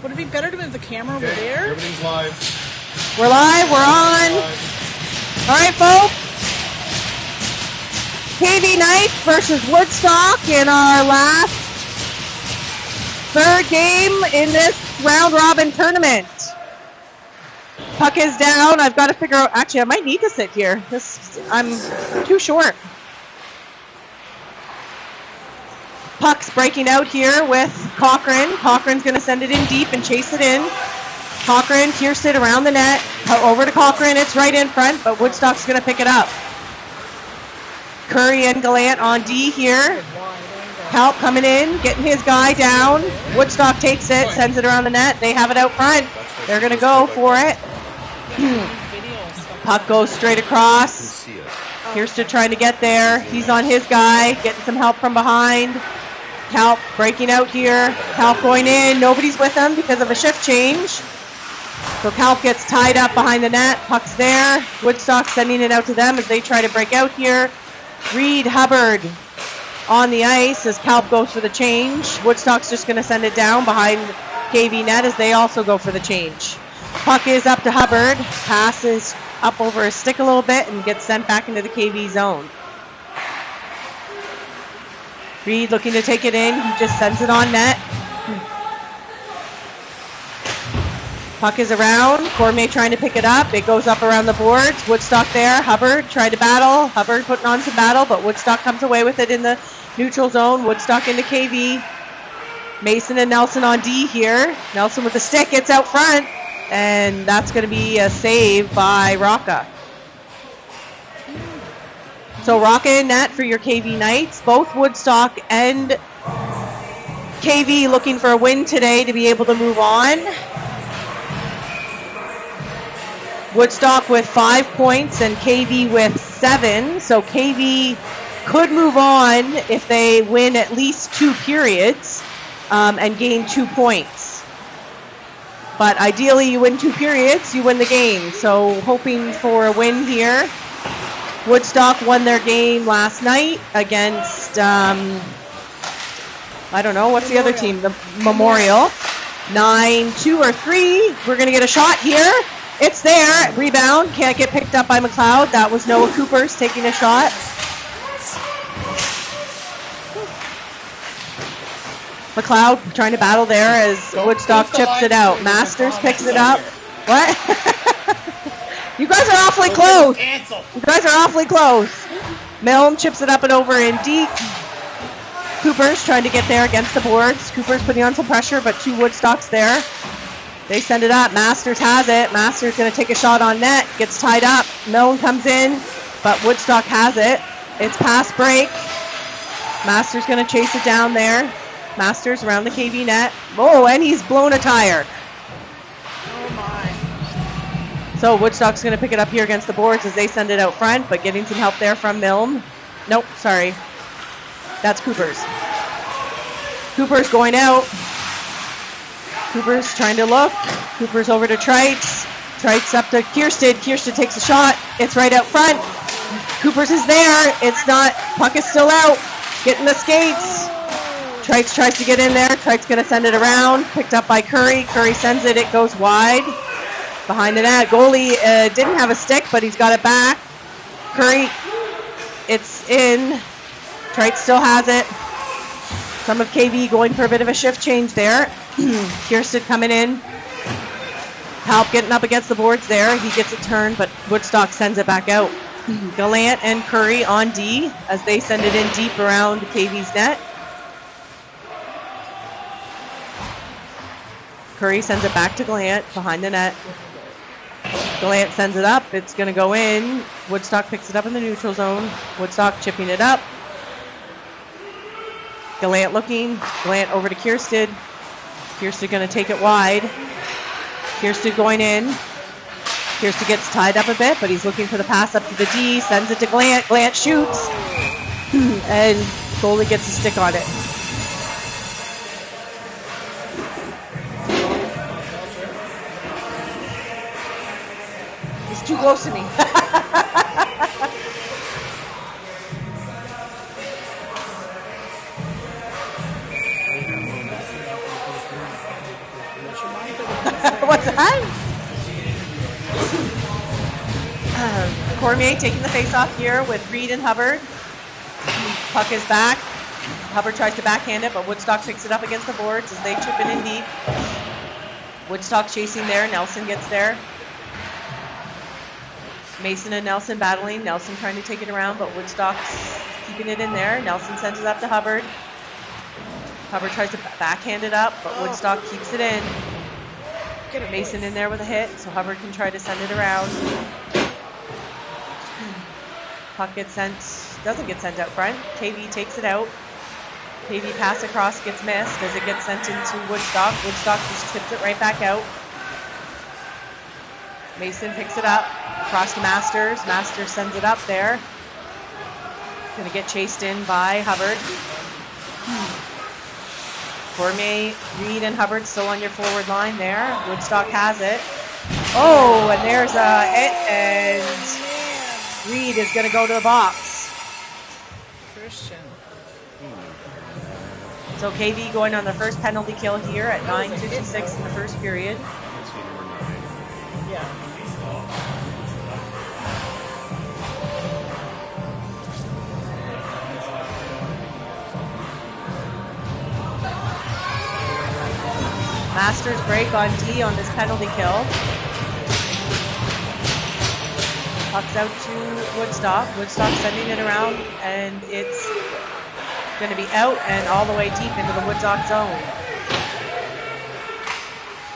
Would it be better to move the camera over there? Everything's live. We're live. We're on. All right, folks. KV Knights versus Woodstock in our last third game in this round-robin tournament. Puck is down. I've got to figure out... Actually, I might need to sit here. I'm too short. Puck's breaking out here with Cochran. Cochran's going to send it in deep and chase it in. Cochran, Kiersted around the net. Over to Cochran. It's right in front, but Woodstock's going to pick it up. Curry and Gallant on D here. Help coming in, getting his guy down. Woodstock takes it, sends it around the net. They have it out front. They're going to go for it. Puck goes straight across. Kiersted trying to get there. He's on his guy, getting some help from behind. Help breaking out here. Help going in. Nobody's with him because of a shift change. So Kalp gets tied up behind the net. Puck's there. Woodstock sending it out to them as they try to break out here. Reed Hubbard on the ice as Kalp goes for the change. Woodstock's just going to send it down behind KV net as they also go for the change. Puck is up to Hubbard. Passes up over his stick a little bit and gets sent back into the KV zone. Reed looking to take it in. He just sends it on net. Puck is around. Cormier trying to pick it up. It goes up around the boards. Woodstock there. Hubbard tried to battle. Hubbard putting on some battle, but Woodstock comes away with it in the neutral zone. Woodstock into KV. Mason and Nelson on D here. Nelson with the stick. It's out front. And that's going to be a save by Rocca. So Rocca in net for your KV Knights. Both Woodstock and KV looking for a win today to be able to move on. Woodstock with 5 points and KV with 7. So KV could move on if they win at least 2 periods and gain 2 points. But ideally you win 2 periods, you win the game. So hoping for a win here. Woodstock won their game last night against, I don't know, what's the other team? The Memorial. 9-2 or 3. We're going to get a shot here. It's there. Rebound. Can't get picked up by McLeod. That was Noah Coopers taking a shot. McLeod trying to battle there as Woodstock chips it out. Masters picks it up. What? You guys are awfully close. You guys are awfully close. Milne chips it up and over in deep. Coopers trying to get there against the boards. Coopers putting on some pressure, but 2 Woodstocks there. They send it up. Masters has it. Masters going to take a shot on net. Gets tied up. Milne comes in, but Woodstock has it. It's pass break. Masters going to chase it down there. Masters around the KV net. Oh, and he's blown a tire. Oh my. So Woodstock's going to pick it up here against the boards as they send it out front, but getting some help there from Milne. Nope, sorry. That's Coopers. Coopers going out. Coopers trying to look. Coopers over to Trites. Trites up to Kiersted. Kiersted takes a shot. It's right out front. Coopers is there. It's not. Puck is still out. Getting the skates. Trites tries to get in there. Trites going to send it around. Picked up by Curry. Curry sends it. It goes wide. Behind the net. Goalie didn't have a stick, but he's got it back. Curry. It's in. Trites still has it. Some of KV going for a bit of a shift change there. Kiersted coming in. Help getting up against the boards there. He gets it turned, but Woodstock sends it back out. Gallant and Curry on D as they send it in deep around KV's net. Curry sends it back to Gallant behind the net. Gallant sends it up. It's going to go in. Woodstock picks it up in the neutral zone. Woodstock chipping it up. Gallant looking. Gallant over to Kiersted. Kiersted going to take it wide. Kiersted going in. Kiersted gets tied up a bit, but he's looking for the pass up to the D. Sends it to Gallant. Gallant shoots. And goalie gets a stick on it. He's too close to me. What's that? Cormier taking the face-off here with Reed and Hubbard. Puck is back. Hubbard tries to backhand it, but Woodstock picks it up against the boards as they chip it in deep. Woodstock chasing there. Nelson gets there. Mason and Nelson battling. Nelson trying to take it around, but Woodstock's keeping it in there. Nelson sends it up to Hubbard. Hubbard tries to backhand it up, but Woodstock keeps it in. Get Mason in there with a hit, so Hubbard can try to send it around. Puck gets sent, doesn't get sent out front. KV takes it out. KV pass across gets missed as it gets sent into Woodstock. Woodstock just tips it right back out. Mason picks it up across to Masters. Masters sends it up there. Gonna get chased in by Hubbard. Cormier, Reed, and Hubbard still on your forward line there. Woodstock has it. Oh, and there's a hit, and Reed is going to go to the box. Christian. So KV going on the first penalty kill here at 9:56 in the first period. Yeah. Masters break on D on this penalty kill. Puck's out to Woodstock. Woodstock sending it around, and it's going to be out and all the way deep into the Woodstock zone.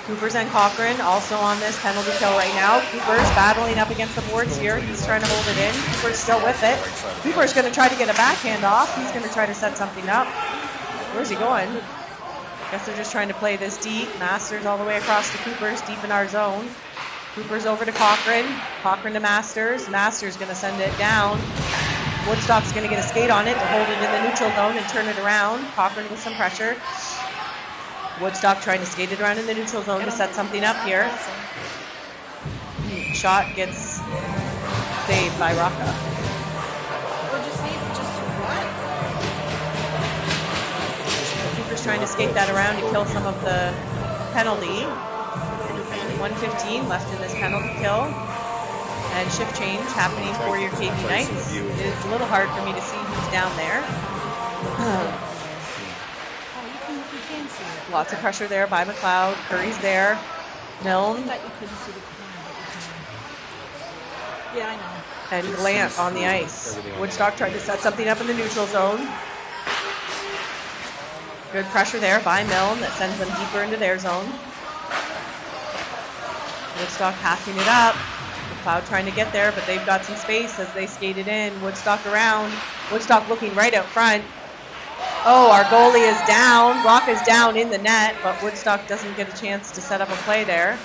Coopers and Cochran also on this penalty kill right now. Cooper's battling up against the boards here. He's trying to hold it in. Cooper's still with it. Cooper's going to try to get a backhand off. He's going to try to set something up. Where's he going? Guess they're just trying to play this deep. Masters all the way across to Cooper's, deep in our zone. Cooper's over to Cochran. Cochran to Masters. Masters going to send it down. Woodstock's going to get a skate on it to hold it in the neutral zone and turn it around. Cochran with some pressure. Woodstock trying to skate it around in the neutral zone to set something up here. Shot gets saved by Rocca. Cooper's trying to skate that around to kill some of the penalty. 1:15 left in this penalty kill. And shift change happening for your KV Knights. It's a little hard for me to see who's down there. Lots of pressure there by McLeod. Curry's there. Milne. Yeah, I know. And Glant on the ice. Woodstock tried to set something up in the neutral zone. Good pressure there by Milne that sends them deeper into their zone. Woodstock passing it up. McLeod trying to get there, but they've got some space as they skate it in. Woodstock around. Woodstock looking right out front. Oh, our goalie is down. Rock is down in the net, but Woodstock doesn't get a chance to set up a play there.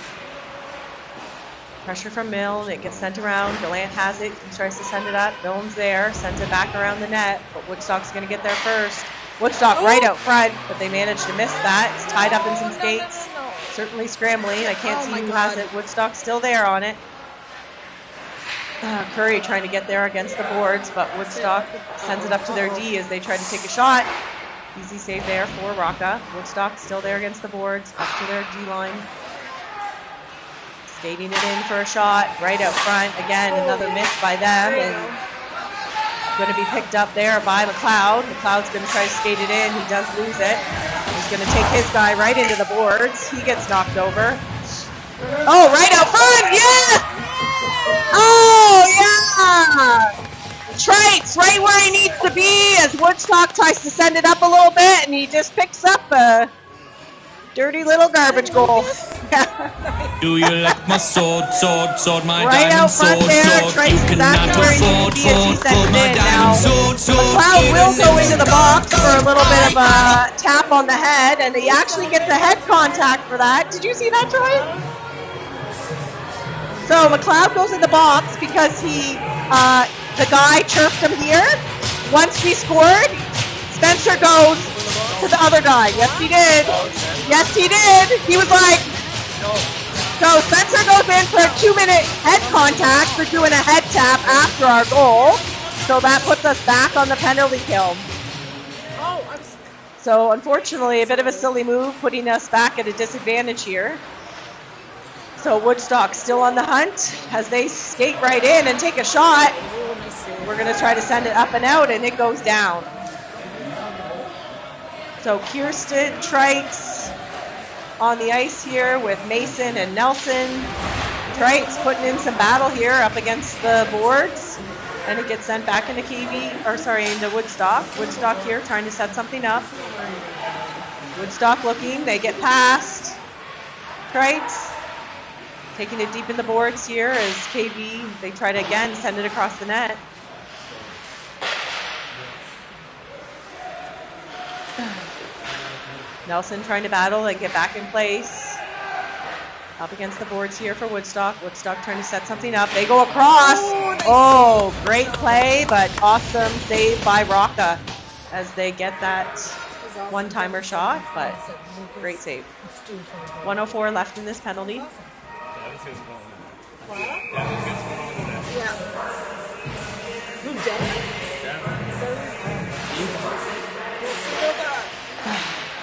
Pressure from Milne. It gets sent around. Gallant has it. He tries to send it up. Milne's there. Sends it back around the net, but Woodstock's going to get there first. Woodstock right out front, but they managed to miss that. It's tied up in some skates. Certainly scrambling. I can't see who has it. Woodstock's still there on it. Curry trying to get there against the boards, but Woodstock sends it up to their D as they try to take a shot. Easy save there for Rocca. Woodstock still there against the boards, up to their D line. Skating it in for a shot, right out front. Again, another miss by them, and going to be picked up there by McLeod. McLeod's going to try to skate it in. He does lose it. He's going to take his guy right into the boards. He gets knocked over. Oh, right out front! Yeah! Oh, yeah! Trites right where he needs to be as Woodstock tries to send it up a little bit, and he just picks up a dirty little garbage goal. Do you like my sword, my right diamond out front sword, there, sword? Trites You is cannot exactly where he needs to be as he afford, sends it my in. Now, diamond sword, McLeod will go into the box for a little bit of a tap on the head, and he actually gets a head contact for that. Did you see that, Troy? So McLeod goes in the box because the guy chirped him here. Once he scored, Spencer goes to the other guy. Yes, he did. Yes, he did. He was like, so Spencer goes in for a 2-minute head contact for doing a head tap after our goal. So that puts us back on the penalty kill. So unfortunately, a bit of a silly move, putting us back at a disadvantage here. So Woodstock still on the hunt as they skate right in and take a shot. Oh, nice save. We're going to try to send it up and out, and it goes down. So Kirsten Trites on the ice here with Mason and Nelson. Trites putting in some battle here up against the boards, and it gets sent back into into Woodstock. Woodstock here trying to set something up. Woodstock looking, they get past. Trites taking it deep in the boards here as KV, they try to again send it across the net. Nelson trying to battle and get back in place. Up against the boards here for Woodstock. Woodstock trying to set something up. They go across. Oh, great play, but awesome save by Rocca as they get that one-timer shot, but great save. 1:04 left in this penalty. Who did it?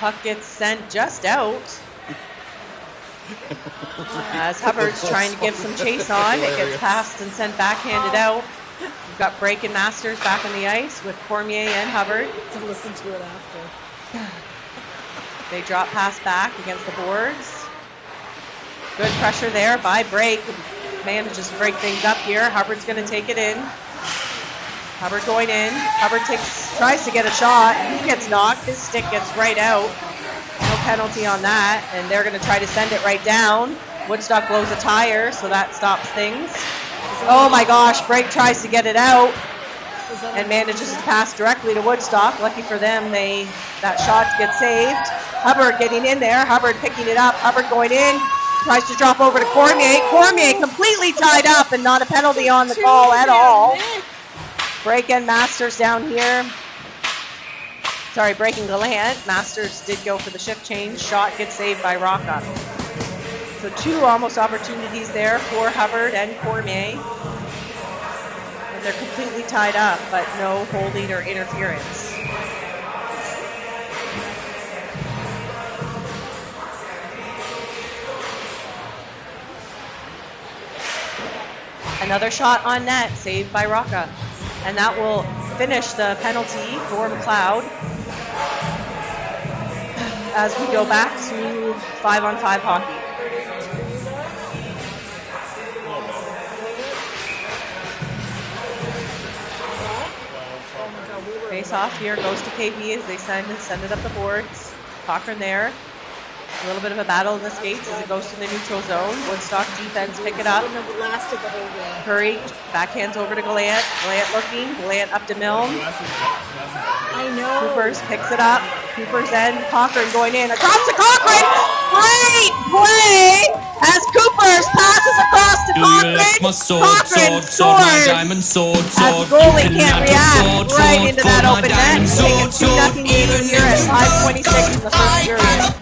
Puck gets sent just out. As Hubbard's trying to give some chase on, it gets passed and sent backhanded out. We've got Brake and Masters back on the ice with Cormier and Hubbard. To listen to it after. They drop pass back against the boards. Good pressure there by Brake. Manages to break things up here. Hubbard's going to take it in. Hubbard going in. Hubbard tries to get a shot. He gets knocked. His stick gets right out. No penalty on that. And they're going to try to send it right down. Woodstock blows a tire, so that stops things. Oh my gosh, Brake tries to get it out and manages to pass directly to Woodstock. Lucky for them, that shot gets saved. Hubbard getting in there. Hubbard picking it up. Hubbard going in. Tries to drop over to Cormier. Cormier completely tied up and not a penalty on the call at all. Brake and Masters down here. Sorry, Brake and Gallant. Masters did go for the shift change. Shot gets saved by Rocca. So two almost opportunities there for Hubbard and Cormier. And they're completely tied up, but no holding or interference. Another shot on net, saved by Rocca. And that will finish the penalty for McLeod as we go back to 5-on-5 hockey. Face off here goes to KV as they send it up the boards. Cochran there. A little bit of a battle in the skates as it goes to the neutral zone. Woodstock defense pick it up. Curry backhands over to Gallant. Gallant looking. Gallant up to Milne. I know. Coopers picks it up. Coopers then Cochran going in. Across to Cochran! Great play as Coopers passes across to Cochran. Cochran scores as the goalie can't react right into that open net. Taking 2-0 lead here at 5:26 in the first period.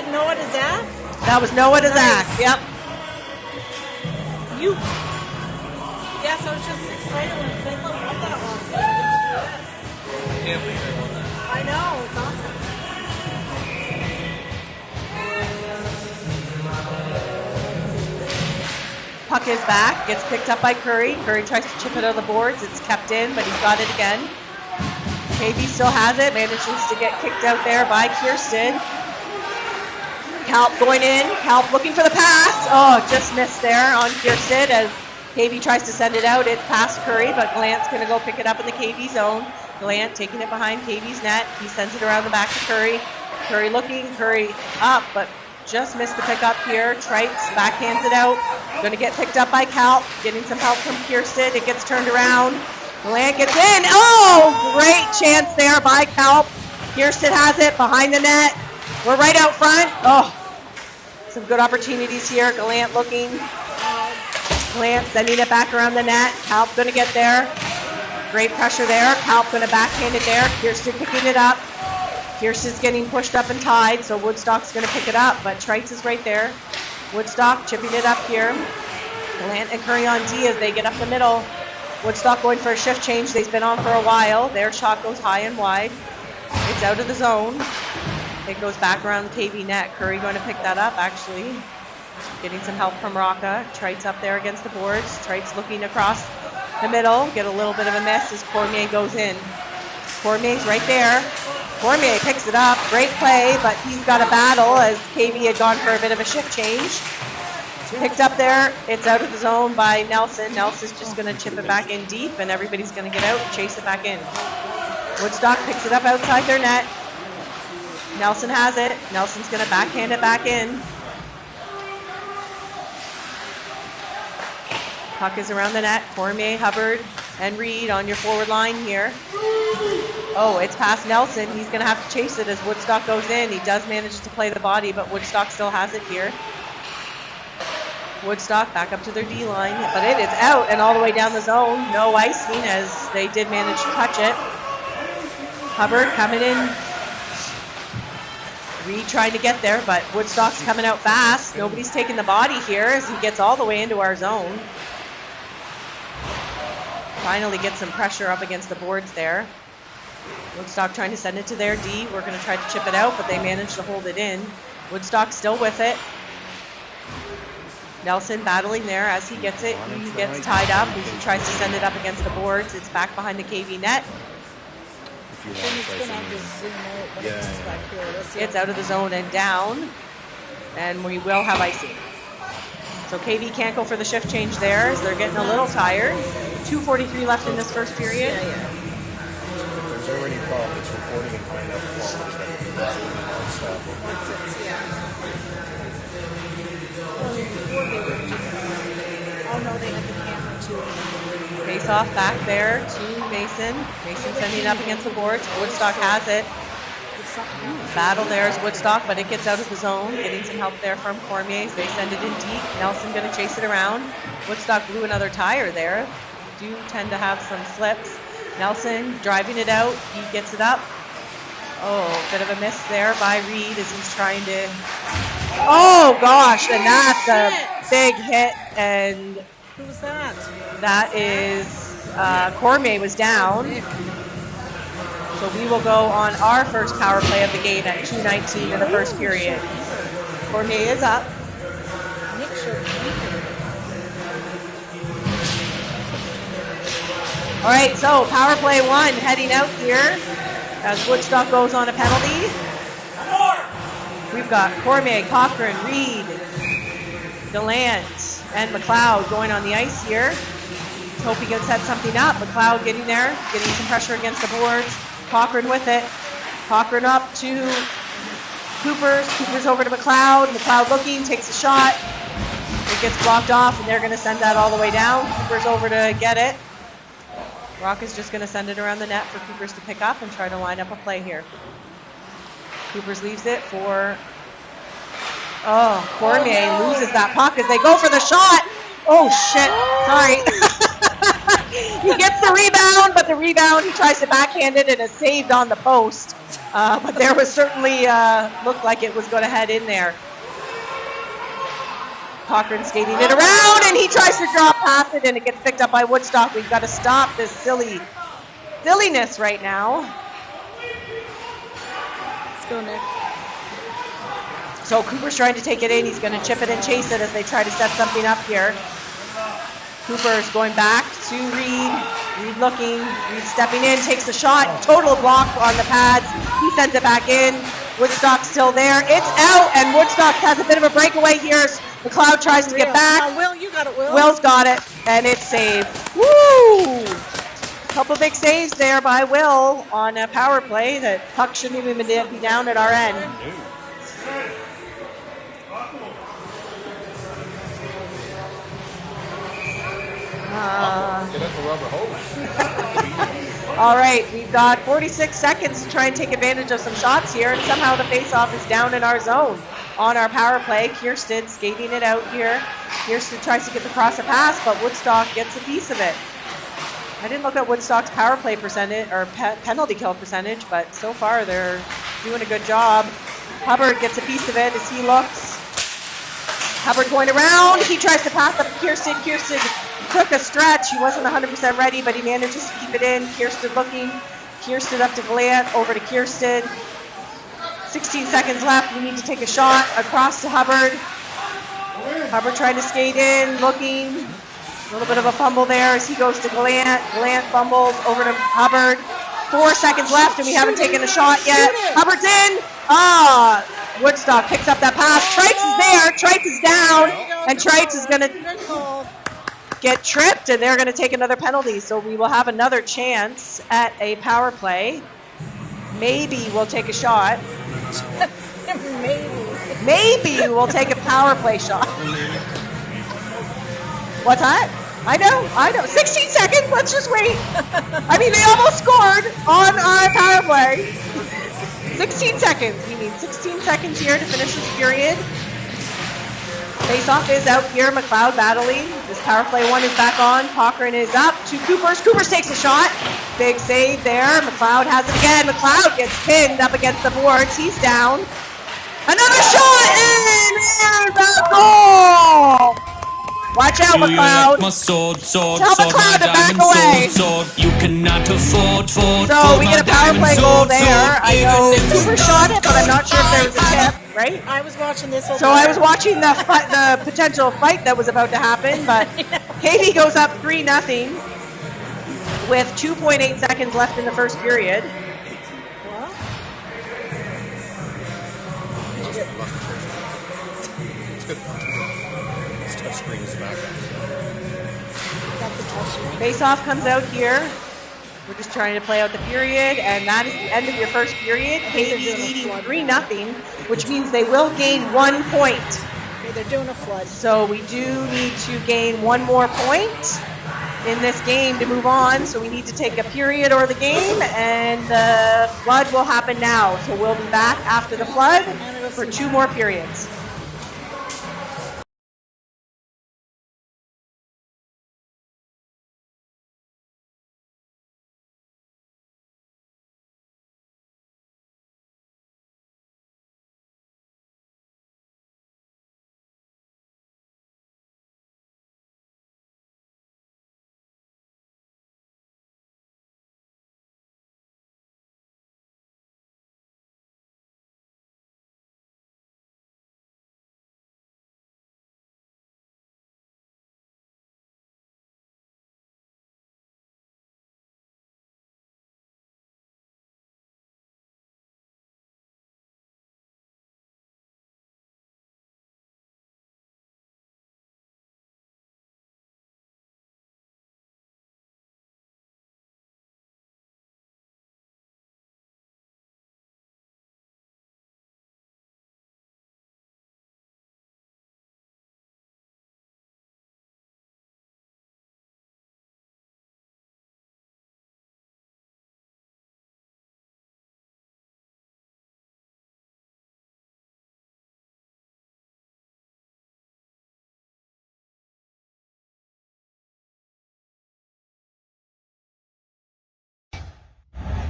Noah to Zach? That was Noah to Zach, yep. Yes, I was just excited when St. Louis won that last game. I can't believe they won that. I know, it's awesome. Puck is back, gets picked up by Curry. Curry tries to chip it out of the boards. It's kept in, but he's got it again. KV still has it, manages to get kicked out there by Kirsten. Kalp going in. Kalp looking for the pass. Oh, just missed there on Kirsten as KV tries to send it out. It's past Curry, but Gallant's going to go pick it up in the KV zone. Gallant taking it behind KV's net. He sends it around the back to Curry. Curry looking. Curry up, but just missed the pickup here. Trites backhands it out. Going to get picked up by Kalp. Getting some help from Kirsten. It gets turned around. Gallant gets in. Oh, great chance there by Kalp. Kirsten has it behind the net. We're right out front. Oh, some good opportunities here. Gallant looking. Gallant sending it back around the net. Kalp going to get there. Great pressure there. Kalp going to backhand it there. Kirsten picking it up. Kirsten's getting pushed up and tied, so Woodstock's going to pick it up, but Trites is right there. Woodstock chipping it up here. Gallant and Curry on D as they get up the middle. Woodstock going for a shift change. They've been on for a while. Their shot goes high and wide. It's out of the zone. It goes back around the KV net. Curry going to pick that up, actually. Getting some help from Rocca. Trite's up there against the boards. Trite's looking across the middle. Get a little bit of a miss as Cormier goes in. Cormier's right there. Cormier picks it up. Great play, but he's got a battle as KV had gone for a bit of a shift change. Picked up there. It's out of the zone by Nelson. Nelson's just going to chip it back in deep, and everybody's going to get out and chase it back in. Woodstock picks it up outside their net. Nelson has it. Nelson's going to backhand it back in. Puck is around the net. Cormier, Hubbard, and Reed on your forward line here. Oh, it's past Nelson. He's going to have to chase it as Woodstock goes in. He does manage to play the body, but Woodstock still has it here. Woodstock back up to their D line, but it is out and all the way down the zone. No icing as they did manage to touch it. Hubbard coming in. Reed trying to get there, but Woodstock's coming out fast. Nobody's taking the body here as he gets all the way into our zone. Finally gets some pressure up against the boards there. Woodstock trying to send it to their D. We're going to try to chip it out, but they managed to hold it in. Woodstock still with it. Nelson battling there as he gets it. He gets tied up. He tries to send it up against the boards. It's back behind the KV net. It's out of the zone and down. And we will have icing. So KV can't go for the shift change there as they're getting a little tired. 2:43 left in this first period. If there's already a problem, it's reporting and finding out the Oh no, they have the camera too. Face off back there to Mason. Mason sending it up against the boards. Woodstock has it. Battle there is Woodstock, but it gets out of the zone. Getting some help there from Cormier. They send it in deep. Nelson going to chase it around. Woodstock blew another tire there. Do tend to have some slips. Nelson driving it out. He gets it up. Oh, bit of a miss there by Reed as he's trying to... Oh, gosh, and that's a big hit. And Who was that? that is... Cormier was down. So we will go on our first power play of the game at 2:19 in the first period. Cormier is up. Nick showed All right, so power play one heading out here as Woodstock goes on a penalty. We've got Cormier, Cochran, Reed, DeLant, and McLeod going on the ice here. Hope he can set something up. McLeod getting there, getting some pressure against the boards. Cochran with it. Cochran up to Coopers. Coopers over to McLeod. McLeod looking, takes a shot. It gets blocked off, and they're going to send that all the way down. Coopers over to get it. Rock is just going to send it around the net for Coopers to pick up and try to line up a play here. Coopers leaves it for... Oh, Cormier loses that puck as they go for the shot. Oh, shit. Sorry. He gets the rebound, but the rebound, he tries to backhand it and is saved on the post. But there was certainly, looked like it was going to head in there. Cochran skating it around, and he tries to drop past it, and it gets picked up by Woodstock. We've got to stop this silliness right now. Let's go, Nick. So Cooper's trying to take it in. He's going to chip it and chase it as they try to set something up here. Cooper's going back to Reed. Reed looking. Reed stepping in, takes a shot. Total block on the pads. He sends it back in. Woodstock's still there. It's out, and Woodstock has a bit of a breakaway here. McLeod tries to get back. Will, you got it, Will. Will's got it, and it's saved. Woo! Couple big saves there by Will on a power play. That puck shouldn't even be down at our end. All right, we've got 46 seconds to try and take advantage of some shots here, and somehow the faceoff is down in our zone on our power play. Kirsten skating it out here. Kirsten tries to get the cross a pass, but Woodstock gets a piece of it. I didn't look at Woodstock's power play percentage or penalty kill percentage, but so far they're doing a good job. Hubbard gets a piece of it as he looks. Hubbard going around. He tries to pass up Kirsten. Kirsten took a stretch. He wasn't 100% ready, but he manages to keep it in. Kirsten looking. Kirsten up to Glant. Over to Kirsten. 16 seconds left. We need to take a shot across to Hubbard. Hubbard trying to skate in, looking. A little bit of a fumble there as he goes to Gallant. Gallant fumbles over to Hubbard. 4 seconds left, and we haven't taken a shot yet. Hubbard's in. Woodstock picks up that pass. Trites is there. Trites is down, and Trites is going to Good call. get tripped, and they're going to take another penalty. So we will have another chance at a power play. Maybe we'll take a shot. Maybe we'll take a power play shot. What's that? I know. 16 seconds. Let's just wait. I mean, they almost scored on our power play. 16 seconds. We need 16 seconds here to finish this period. Face-off is out here. McLeod battling. This power play one is back on. Cochran is up to Coopers. Coopers takes a shot. Big save there. McLeod has it again. McLeod gets pinned up against the boards. He's down. Another shot in! And a goal! Watch out, Do you McLeod. like my sword, sword, Tell sword, McLeod my to back diamond away. sword, sword. You cannot afford, So we get a power play goal there. I know Cooper shot it, but I'm not sure if there was a tip, right? I was watching this. So I was watching the potential fight that was about to happen, but KV goes up 3-0 with 2.8 seconds left in the first period. This touchscreen is back. That's a touchdown. Face-off comes out here. We're just trying to play out the period, and that is the end of your first period. KV leading 3-0, which means they will gain 1 point. Okay, they're doing a flood. So we do need to gain 1 more point in this game to move on. So we need to take a period or the game, and the flood will happen now. So we'll be back after the flood for 2 more periods.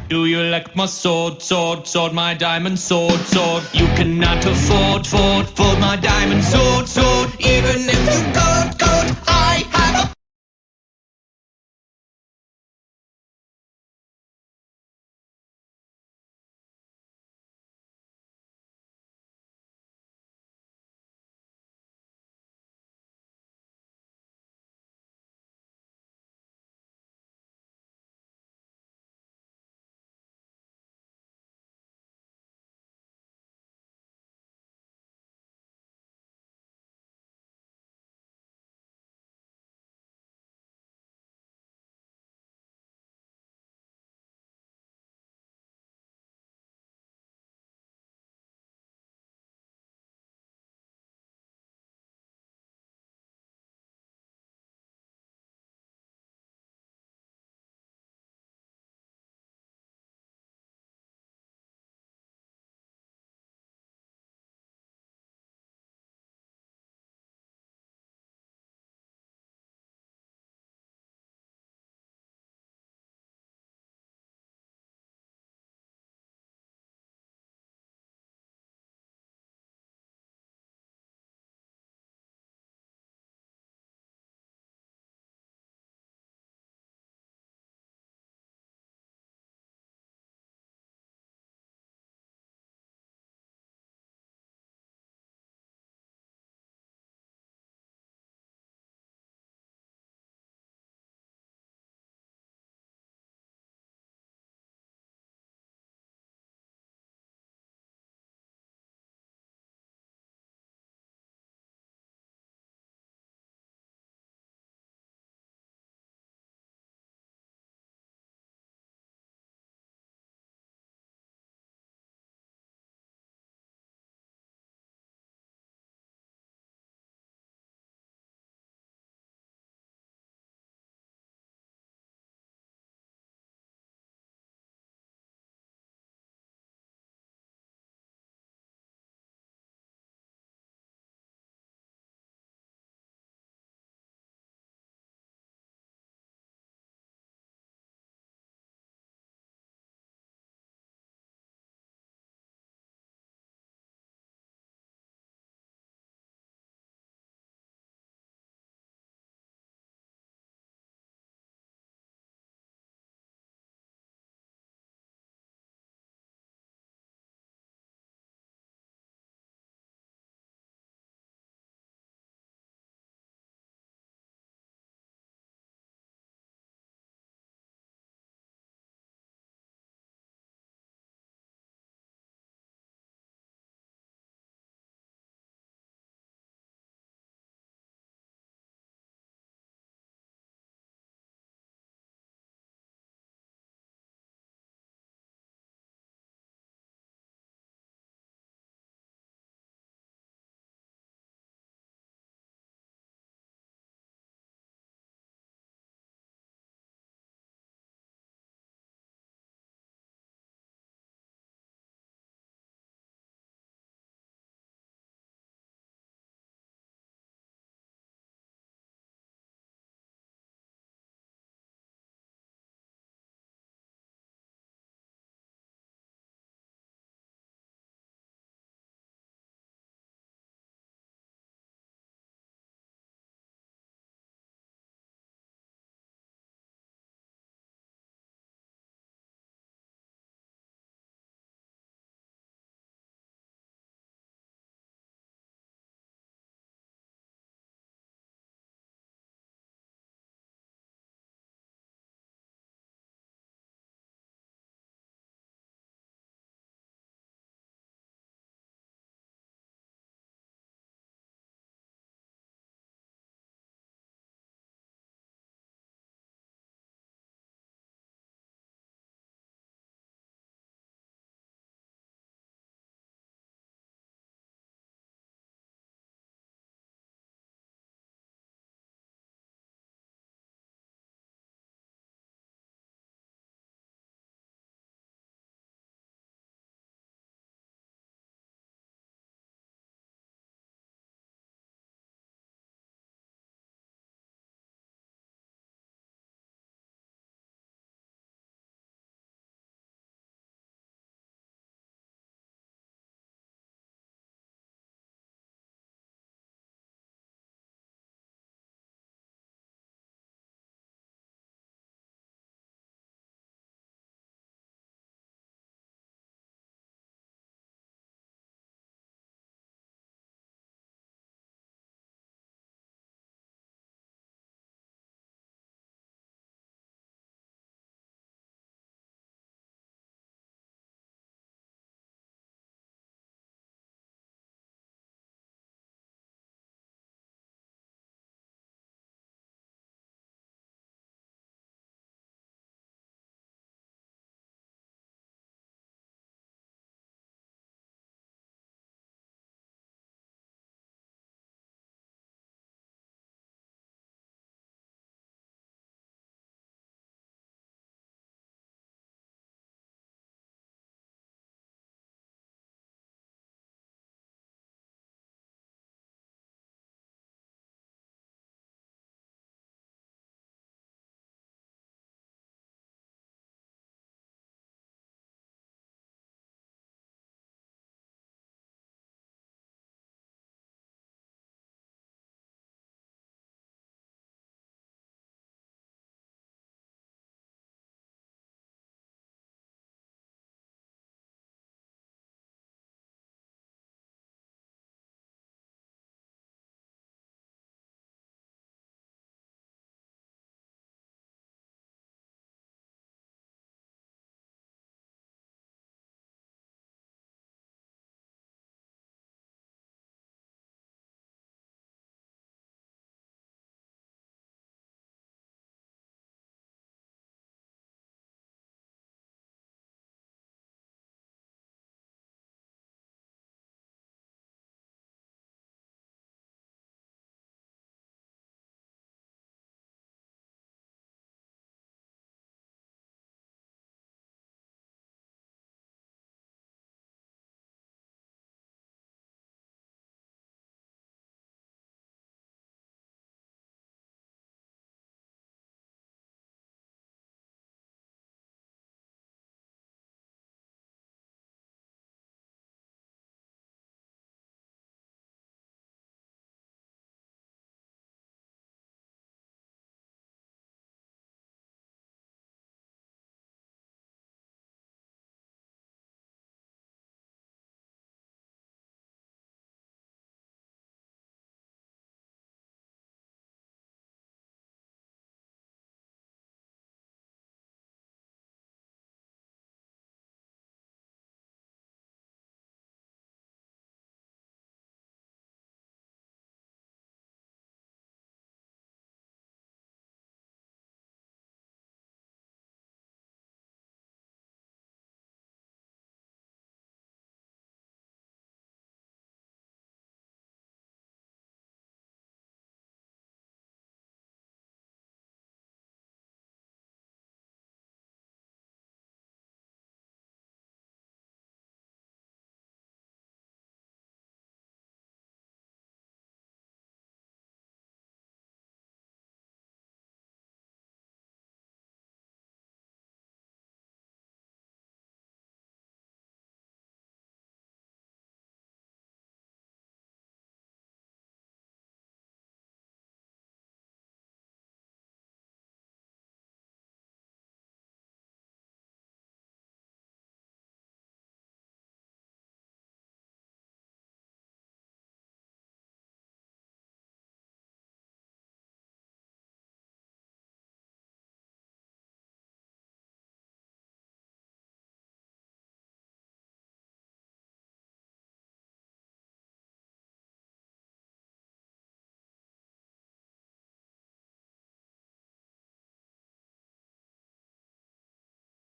Do you like my sword, sword, sword, my diamond sword, sword? You cannot afford, my diamond sword, sword. Even if you go, I have a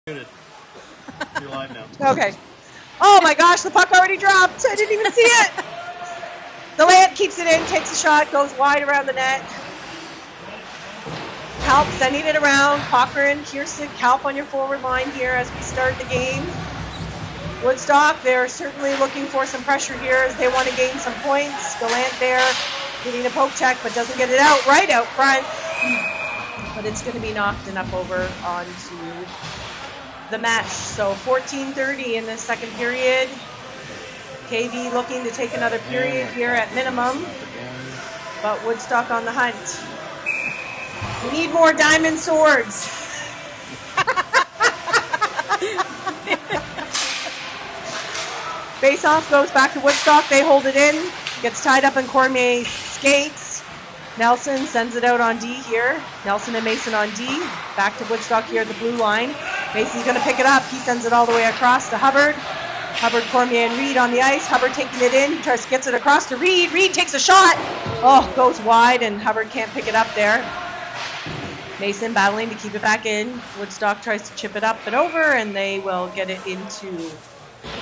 Muted. You're live now. Okay. Oh my gosh, the puck already dropped. I didn't even see it. Delant keeps it in, takes a shot, goes wide around the net. Kalp sending it around. Cochran, Kirsten, Kalp on your forward line here as we start the game. Woodstock, they're certainly looking for some pressure here as they want to gain some points. Delant there getting a poke check but doesn't get it out right out front. But it's going to be knocked and up over onto the mesh. So 14:30 in the second period. KV looking to take another period here at minimum. But Woodstock on the hunt. We need more diamond swords. Face-off goes back to Woodstock. They hold it in. Gets tied up in Cormier skates. Nelson sends it out on D here. Nelson and Mason on D. Back to Woodstock here at the blue line. Mason's going to pick it up. He sends it all the way across to Hubbard. Hubbard, Cormier, and Reed on the ice. Hubbard taking it in. He tries to get it across to Reed. Reed takes a shot. Oh, goes wide, and Hubbard can't pick it up there. Mason battling to keep it back in. Woodstock tries to chip it up and over, and they will get it into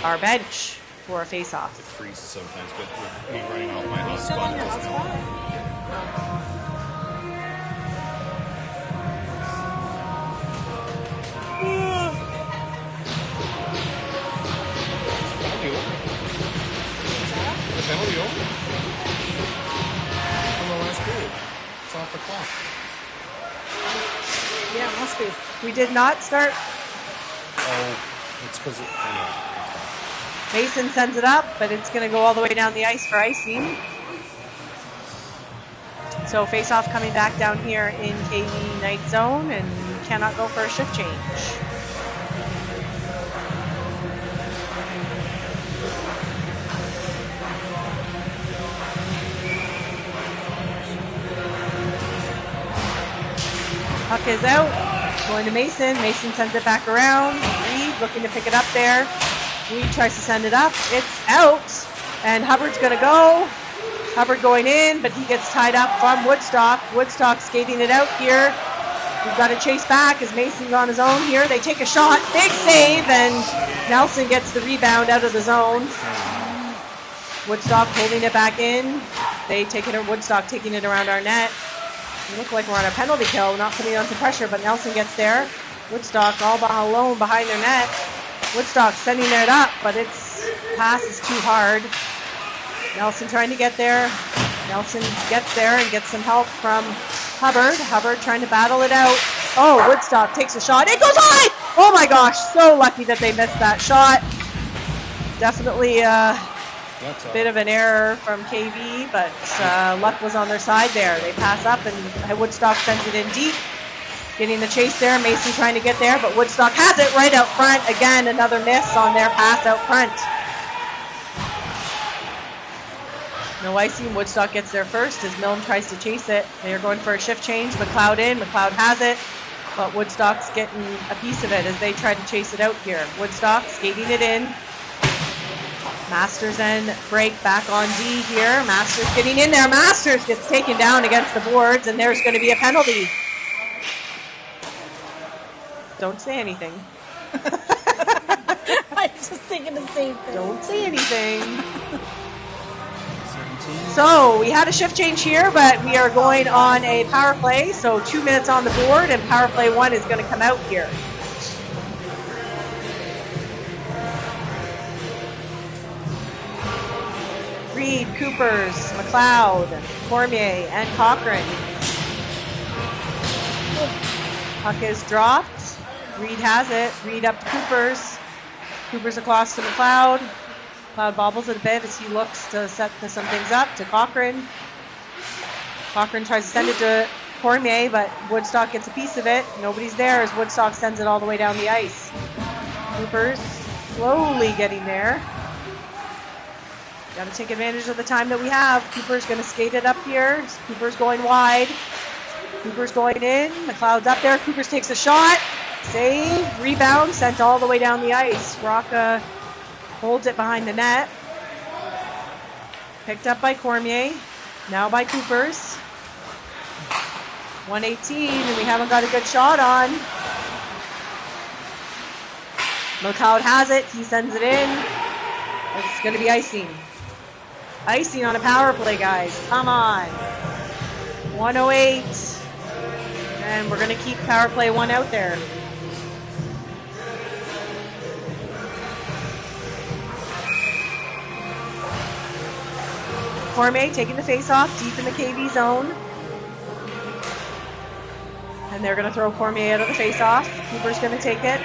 our bench for a face-off. It freezes sometimes, but with me running off my hotspot, it doesn't help. The penalty over? On the last period. It's off the clock. Yeah, it must be. We did not start. Oh, it's because it. Yeah. Mason sends it up, but it's going to go all the way down the ice for icing. So face-off coming back down here in KV night zone, and we cannot go for a shift change. Puck is out, going to Mason. Mason sends it back around. Reed looking to pick it up there. Reed tries to send it up. It's out, and Hubbard's going to go. Hubbard going in, but he gets tied up from Woodstock. Woodstock skating it out here. We've got to chase back as Mason's on his own here. They take a shot. Big save, and Nelson gets the rebound out of the zone. Woodstock holding it back in. They take it, Woodstock taking it around our net. We look like we're on a penalty kill, not putting on some pressure, but Nelson gets there. Woodstock all alone behind their net. Woodstock sending it up, but its pass is too hard. Nelson trying to get there. Nelson gets there and gets some help from Hubbard. Hubbard trying to battle it out. Oh, Woodstock takes a shot. It goes wide! Oh my gosh, so lucky that they missed that shot. Definitely a bit of an error from KV, but luck was on their side there. They pass up and Woodstock sends it in deep. Getting the chase there. Mason trying to get there, but Woodstock has it right out front. Again, another miss on their pass out front. No icing. Woodstock gets there first as Milne tries to chase it. They are going for a shift change. McLeod in. McLeod has it, but Woodstock's getting a piece of it as they try to chase it out here. Woodstock skating it in. Masters and break back on D here. Masters getting in there. Masters gets taken down against the boards, and there's going to be a penalty. Don't say anything. I'm just thinking the same thing. Don't say anything. So we had a shift change here, but we are going on a power play. So 2 minutes on the board, and power play 1 is going to come out here. Reed, Coopers, McLeod, Cormier, and Cochran. Puck is dropped. Reed has it. Reed up to Coopers. Coopers across to McLeod. McLeod bobbles it a bit as he looks to set some things up to Cochran. Cochran tries to send it to Cormier, but Woodstock gets a piece of it. Nobody's there as Woodstock sends it all the way down the ice. Coopers slowly getting there. Got to take advantage of the time that we have. Cooper's going to skate it up here. Cooper's going wide. Cooper's going in. McLeod's up there. Cooper's takes a shot. Save. Rebound. Sent all the way down the ice. Rocca holds it behind the net. Picked up by Cormier. Now by Coopers. 118, and we haven't got a good shot on. McLeod has it. He sends it in. It's going to be icing. Icing on a power play, guys. Come on. 108. And we're going to keep power play 1 out there. Cormier taking the face off deep in the KV zone. And they're going to throw Cormier out of the face off. Cooper's going to take it.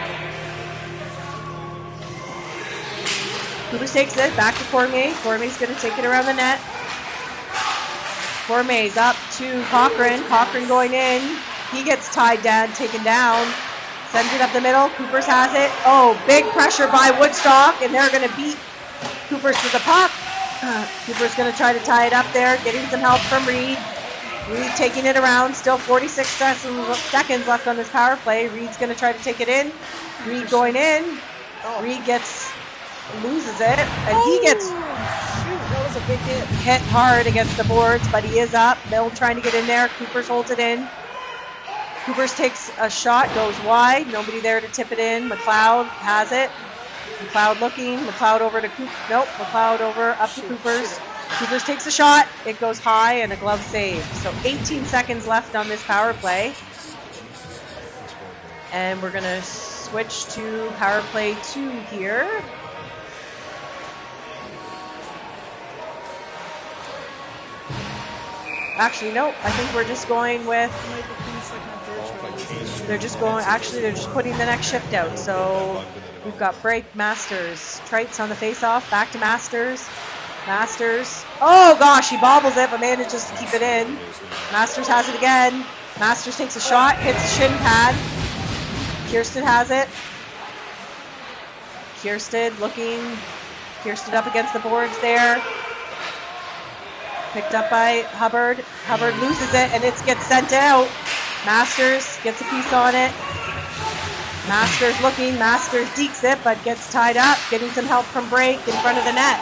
Cooper takes it back to Cormier. Cormier's going to take it around the net. Cormier's up to Cochran. Cochran going in. He gets tied down, taken down. Sends it up the middle. Cooper's has it. Oh, big pressure by Woodstock, and they're going to beat Cooper's to the puck. Cooper's going to try to tie it up there, getting some help from Reed. Reed taking it around. Still 46 seconds left on this power play. Reed's going to try to take it in. Reed going in. Reed loses it, and he gets that was a big hit hard against the boards, but he is up. Mill trying to get in there. Coopers holds it in. Coopers takes a shot, goes wide. Nobody there to tip it in. McLeod has it. McLeod looking. McLeod over to Coopers. Nope. McLeod over up to Coopers. Coopers takes a shot. It goes high and a glove save. So 18 seconds left on this power play. And we're going to switch to power play 2 here. Actually, no. I think we're just going with. They're just putting the next shift out. So we've got break, Masters, Trites on the face-off, back to Masters. Masters. Oh gosh, he bobbles it, but manages to keep it in. Masters has it again. Masters takes a shot, hits the shin pad. Kiersted has it. Kiersted looking. Kiersted up against the boards there. Picked up by Hubbard. Hubbard loses it, and it gets sent out. Masters gets a piece on it. Masters looking. Masters dekes it, but gets tied up. Getting some help from break in front of the net.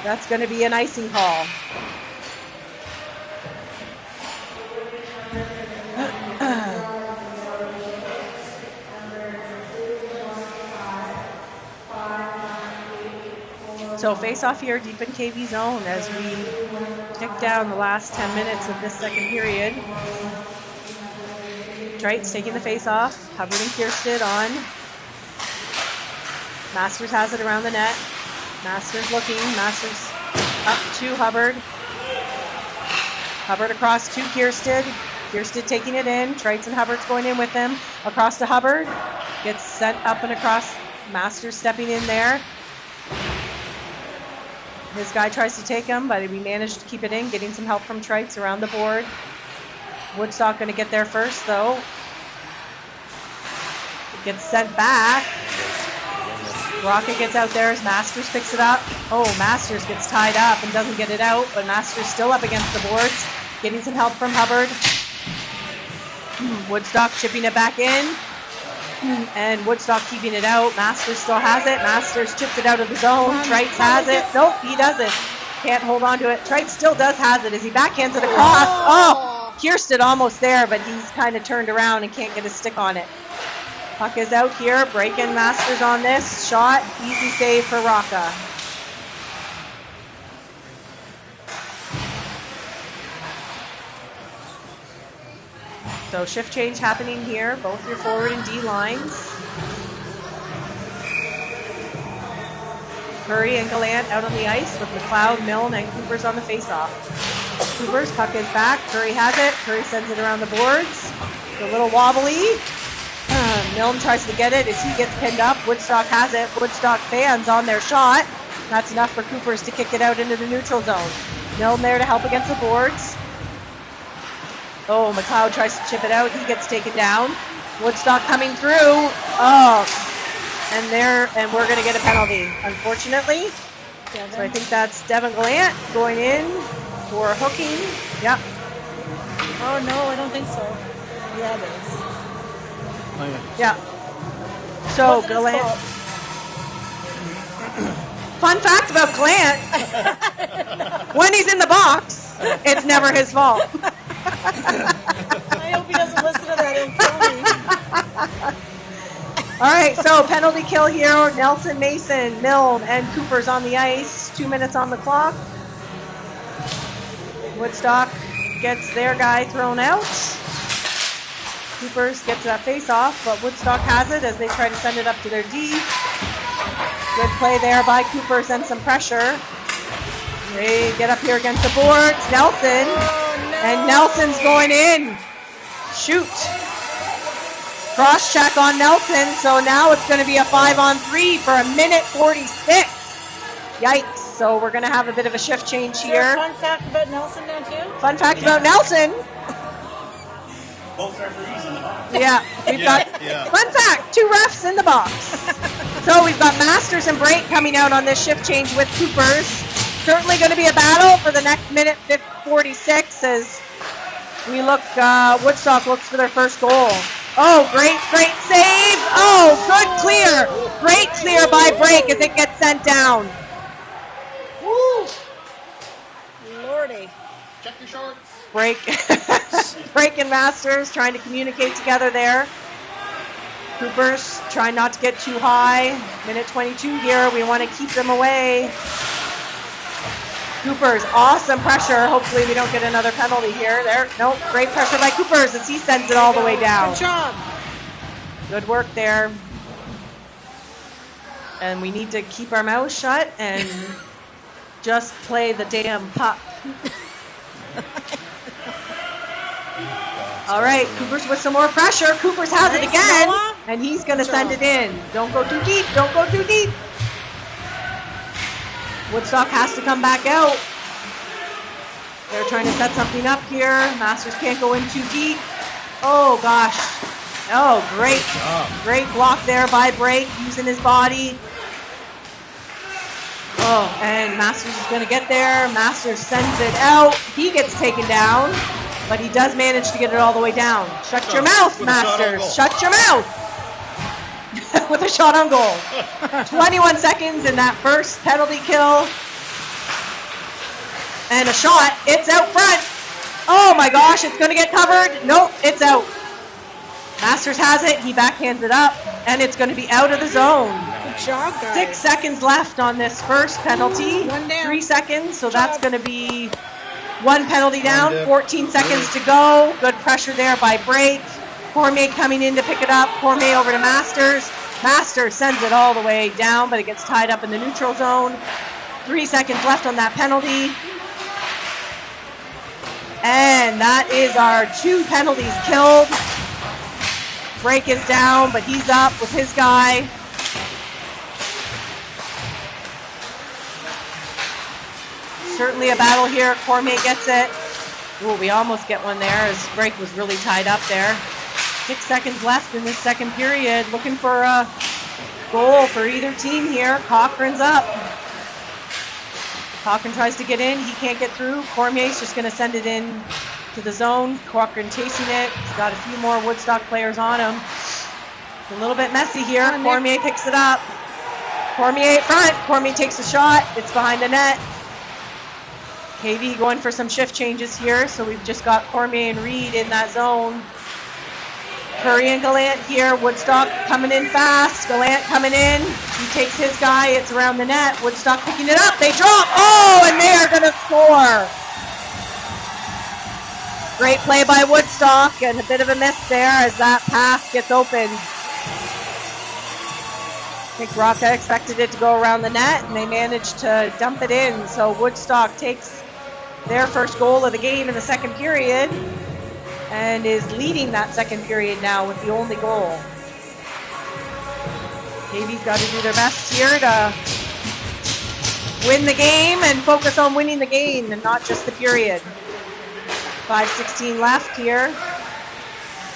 That's going to be an icing call. So face off here deep in KV zone as we tick down the last 10 minutes of this second period. Trites taking the face off. Hubbard and Kiersted on. Masters has it around the net. Masters looking. Masters up to Hubbard. Hubbard across to Kiersted. Kiersted taking it in. Trites and Hubbard's going in with him. Across to Hubbard. Gets sent up and across. Masters stepping in there. His guy tries to take him, but we managed to keep it in, getting some help from Trites around the board. Woodstock going to get there first, though. It gets sent back. Rocket gets out there as Masters picks it up. Oh, Masters gets tied up and doesn't get it out, but Masters still up against the boards, getting some help from Hubbard. Woodstock chipping it back in. And Woodstock keeping it out. Masters still has it. Masters chips it out of the zone. Trites has it. Nope, he doesn't. Can't hold on to it. Trites still does has it as he backhands it across. Oh, Kiersted almost there, but he's kind of turned around and can't get his stick on it. Puck is out here. Break-in Masters on this. Shot. Easy save for Rocca. So shift change happening here, both your forward and D lines. Curry and Gallant out on the ice with McLeod, Milne, and Coopers on the face-off. Coopers, puck is back. Curry has it. Curry sends it around the boards. It's a little wobbly. Milne tries to get it as he gets pinned up. Woodstock has it. Woodstock fans on their shot. That's enough for Coopers to kick it out into the neutral zone. Milne there to help against the boards. Oh, McLeod tries to chip it out. He gets taken down. Woodstock coming through. Oh, and we're going to get a penalty, unfortunately. So I think that's Devin Gallant going in for hooking. Yep. Oh, no, I don't think so. Yeah, it is. Oh, Yeah. So Wasn't his Gallant. fault. Fun fact about Gallant. When he's in the box, it's never his fault. I hope he doesn't listen to that and kill me. All right, so penalty kill here. Nelson, Mason, Milne, and Cooper's on the ice. 2 minutes on the clock. Woodstock gets their guy thrown out. Coopers gets that face off, but Woodstock has it as they try to send it up to their D. Good play there by Coopers and some pressure. They get up here against the boards. Nelson. And Nelson's going in. Shoot. Cross check on Nelson. So now it's going to be a 5-on-3 for a minute 46. Yikes. So we're going to have a bit of a shift change Is there here. a fun fact about Nelson now too? Fun fact about Nelson. Both referees in the box. Yeah, we've got, yeah. fun fact, 2 refs in the box. So we've got Masters and Brake coming out on this shift change with Coopers. Certainly going to be a battle for the next minute 46 as we look, Woodstock looks for their first goal. Oh, great save. Oh, good clear. Great clear by Brake as it gets sent down. Woo! Lordy. Check your shorts. Brake and Masters trying to communicate together there. Coopers trying not to get too high. Minute 22 here. We want to keep them away. Coopers, awesome pressure. Hopefully we don't get another penalty here. There, nope, great pressure by Coopers as he sends it all the way down. Good job. Good work there. And we need to keep our mouths shut and just play the damn puck. All right, Coopers with some more pressure. Coopers has it again, and he's going to send it in. Don't go too deep. Don't go too deep. Woodstock has to come back out. They're trying to set something up here. Masters can't go in too deep. Oh, gosh. Oh, great. Great block there by Brake, using his body. Oh, and Masters is going to get there. Masters sends it out. He gets taken down, but he does manage to get it all the way down. Shut your mouth, Masters. Shut your mouth. With a shot on goal. 21 seconds in that first penalty kill. And a shot. It's out front. Oh my gosh, it's going to get covered. Nope, it's out. Masters has it. He backhands it up. And it's going to be out of the zone. Good job, guys. 6 seconds left on this first penalty. One down. 3 seconds, so that's going to be 1 penalty down. 14 seconds to go. Good pressure there by Brake. Cormier coming in to pick it up. Cormier over to Masters. Masters sends it all the way down, but it gets tied up in the neutral zone. 3 seconds left on that penalty. And that is our 2 penalties killed. Brake is down, but he's up with his guy. Certainly a battle here. Cormier gets it. Ooh, we almost get one there as Brake was really tied up there. 6 seconds left in this second period. Looking for a goal for either team here. Cochran's up. Cochran tries to get in. He can't get through. Cormier's just going to send it in to the zone. Cochran chasing it. He's got a few more Woodstock players on him. It's a little bit messy here. Cormier picks it up. Cormier front. Cormier takes a shot. It's behind the net. KV going for some shift changes here. So we've just got Cormier and Reed in that zone. Curry and Gallant here. Woodstock coming in fast. Gallant coming in. He takes his guy. It's around the net. Woodstock picking it up. They drop. Oh, and they are going to score. Great play by Woodstock and a bit of a miss there as that pass gets open. I think Rocca expected it to go around the net and they managed to dump it in. So Woodstock takes their first goal of the game in the second period and is leading that second period now with the only goal. KV's got to do their best here to win the game and focus on winning the game and not just the period. 5:16 left here.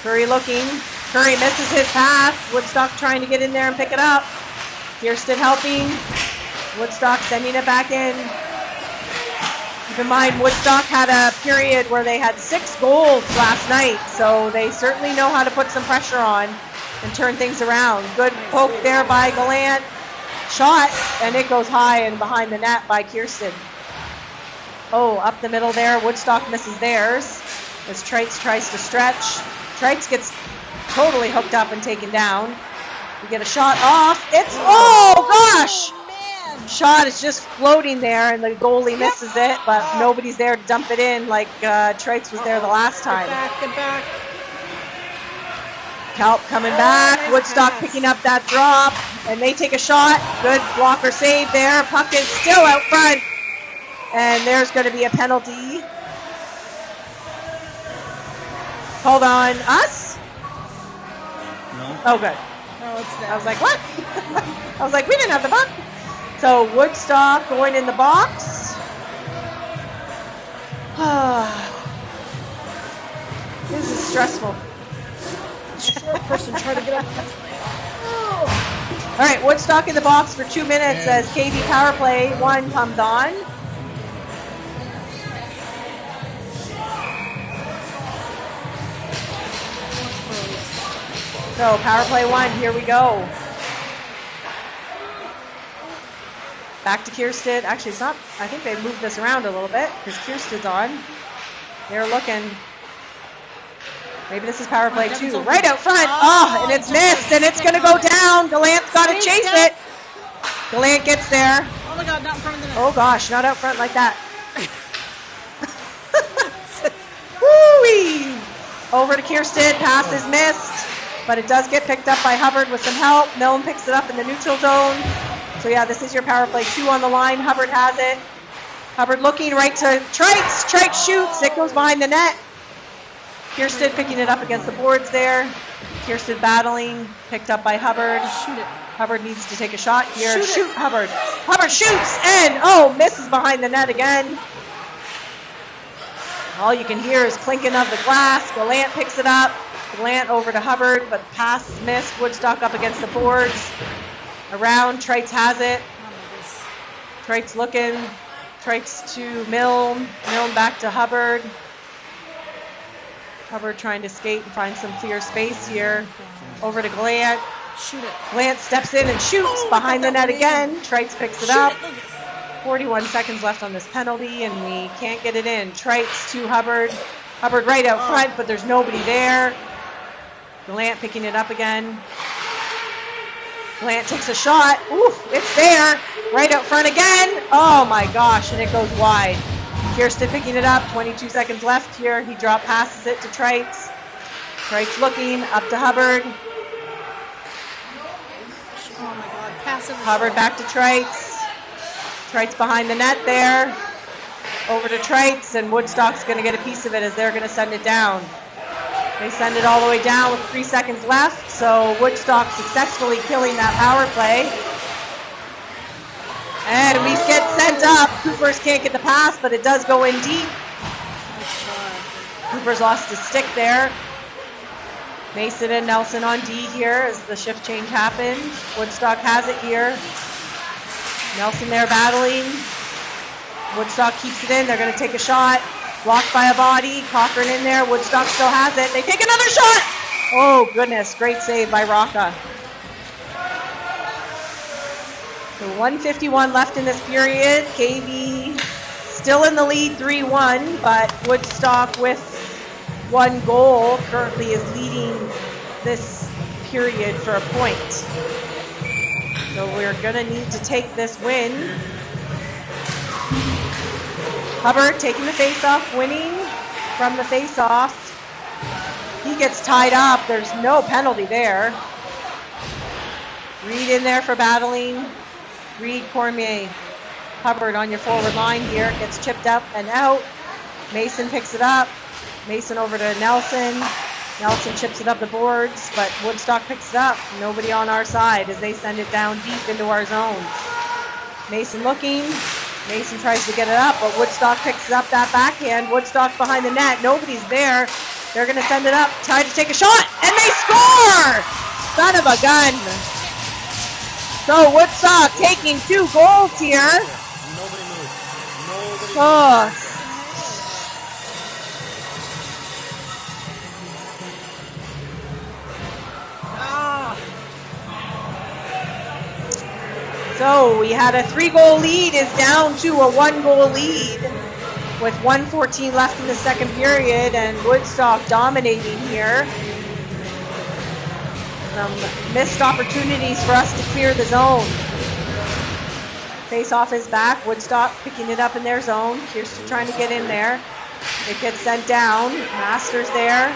Curry looking. Curry misses his pass. Woodstock trying to get in there and pick it up. Kirsten helping. Woodstock sending it back in. Keep in mind, Woodstock had a period where they had 6 goals last night, so they certainly know how to put some pressure on and turn things around. Good poke there by Gallant. Shot, and it goes high and behind the net by Kirsten. Oh, up the middle there. Woodstock misses theirs as Trites tries to stretch. Trites gets totally hooked up and taken down. We get a shot off. It's, oh gosh! Man. Shot is just floating there, and the goalie misses it, but nobody's there to dump it in like Trites was there the last time. Get back. Kelp coming back. Nice Woodstock pass. picking up that drop, and they take a shot. Good blocker save there. Puck is still out front, and there's going to be a penalty. Hold on, us? No. Oh, good. No, it's I was like, what? I was like, we didn't have the puck. So Woodstock going in the box. This is stressful. short person trying to get up. All right, Woodstock in the box for 2 minutes as KV Power Play 1 comes on. So Power Play 1, here we go. Back to Kierstead. Actually, it's not, I think they moved this around a little bit because Kierstead's on. They're looking. Maybe this is Power Play 2. Right out front. Oh, and it's missed, and it's going to go down. Gallant's got to chase it. Gallant gets there. Oh my God, not in front of the net. Oh gosh, not out front like that. Woo-wee! Over to Kierstead. Pass is missed, but it does get picked up by Hubbard with some help. Milne picks it up in the neutral zone. So yeah, this is your Power Play 2 on the line. Hubbard has it. Hubbard looking right to Trites. Trites shoots. It goes behind the net. Kierstead picking it up against the boards there. Kierstead battling, picked up by Hubbard. Shoot it. Hubbard needs to take a shot here. Shoot it. Hubbard. Hubbard shoots and oh, misses behind the net again. All you can hear is clinking of the glass. Gallant picks it up. Gallant over to Hubbard, but the pass is missed. Woodstock up against the boards. Around, Trites has it. Trites looking. Trites to Milne. Milne back to Hubbard. Hubbard trying to skate and find some clear space here. Over to Gallant. Shoot it. Gallant steps in and shoots behind the net again. Trites picks it up. 41 seconds left on this penalty, and we can't get it in. Trites to Hubbard. Hubbard right out front, but there's nobody there. Gallant picking it up again. Gallant takes a shot. Ooh, it's there. Right out front again. Oh my gosh, and it goes wide. Kierstead picking it up. 22 seconds left here. He drop passes it to Trites. Trites looking up to Hubbard. Oh my God, pass it. Hubbard back to Trites. Trites behind the net there. Over to Trites, and Woodstock's going to get a piece of it as they're going to send it down. They send it all the way down with 3 seconds left, so Woodstock successfully killing that power play. And we get sent up. Coopers can't get the pass, but it does go in deep. Cooper's lost his stick there. Mason and Nelson on D here as the shift change happened. Woodstock has it here. Nelson there battling. Woodstock keeps it in. They're going to take a shot. Blocked by a body. Cochran in there. Woodstock still has it. They take another shot. Oh, goodness. Great save by Rocca. So 1:51 left in this period. KV still in the lead 3-1, but Woodstock with 1 goal currently is leading this period for a point. So we're going to need to take this win. Hubbard taking the face-off, winning from the face-off. He gets tied up. There's no penalty there. Reed in there for battling. Reed, Cormier, Hubbard on your forward line here. Gets chipped up and out. Mason picks it up. Mason over to Nelson. Nelson chips it up the boards, but Woodstock picks it up. Nobody on our side as they send it down deep into our zone. Mason looking. Mason tries to get it up, but Woodstock picks it up that backhand. Woodstock behind the net. Nobody's there. They're going to send it up. Try to take a shot, and they score! Son of a gun. So Woodstock taking 2 goals here. Nobody moves. Nobody. Oh. So we had a 3-goal lead is down to a 1-goal lead with 1:14 left in the second period, and Woodstock dominating here. Some missed opportunities for us to clear the zone. Face off is back. Woodstock picking it up in their zone. Kirsten trying to get in there. It gets sent down. Masters there.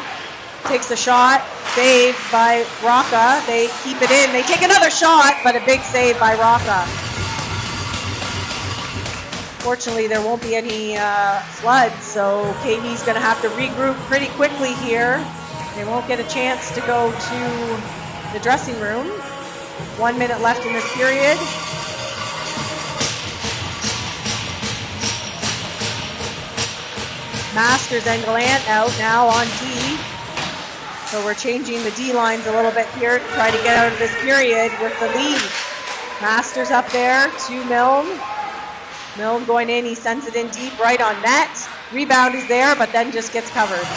Takes a shot. Saved by Rocca. They keep it in. They take another shot, but a big save by Rocca. Fortunately, there won't be any floods, so KV's going to have to regroup pretty quickly here. They won't get a chance to go to the dressing room. 1 minute left in this period. Masters and Gallant out now on D. So we're changing the D lines a little bit here to try to get out of this period with the lead. Masters up there to Milne. Milne going in, he sends it in deep right on net. Rebound is there, but then just gets covered.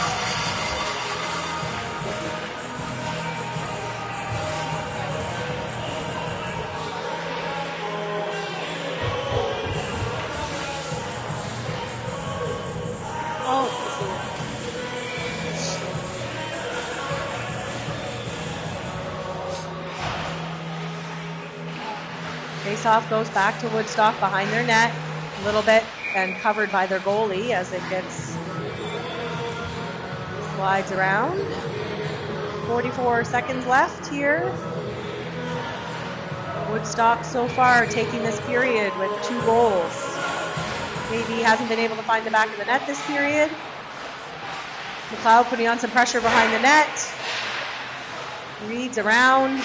Face-off goes back to Woodstock behind their net a little bit and covered by their goalie as it gets slides around. 44 seconds left here. Woodstock so far taking this period with 2 goals. KV hasn't been able to find the back of the net this period. McLeod putting on some pressure behind the net. Reed's around.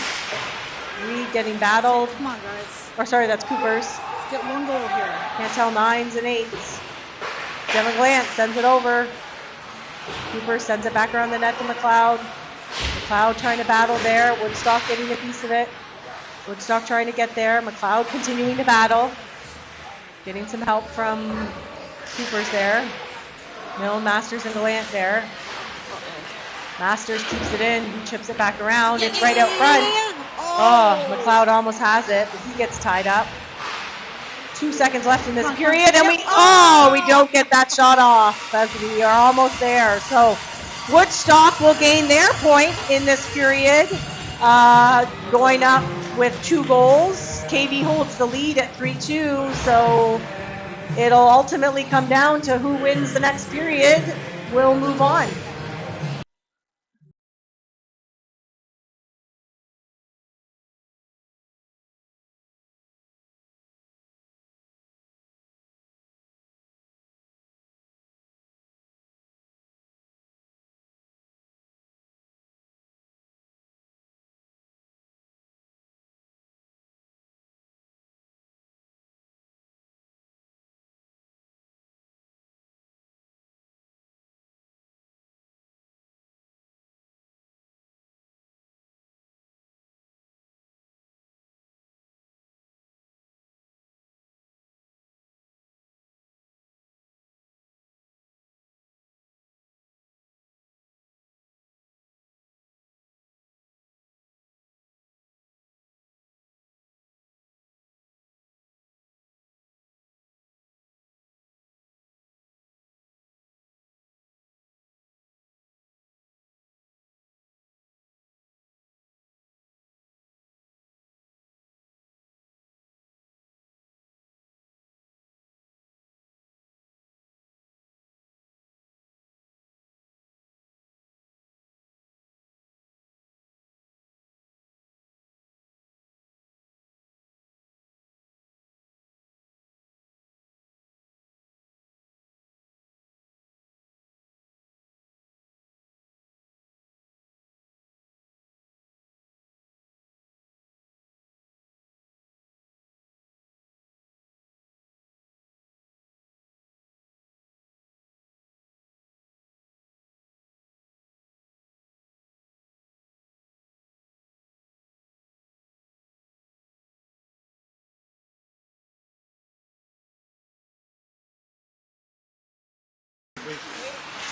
Reed getting battled. Come on, guys. Or sorry, that's Cooper's. Get 1 goal here. Can't tell 9s and 8s. Devin Glant sends it over. Cooper sends it back around the net to McLeod. McLeod trying to battle there. Woodstock getting a piece of it. Woodstock trying to get there. McLeod continuing to battle. Getting some help from Cooper's there. Milne, Masters, and Gallant there. Masters keeps it in. He chips it back around. It's right out front. Oh, McLeod almost has it, but he gets tied up. 2 seconds left in this period, and we don't get that shot off as we are almost there. So Woodstock will gain their point in this period, going up with 2 goals. KV holds the lead at 3-2, so it'll ultimately come down to who wins the next period. We'll move on.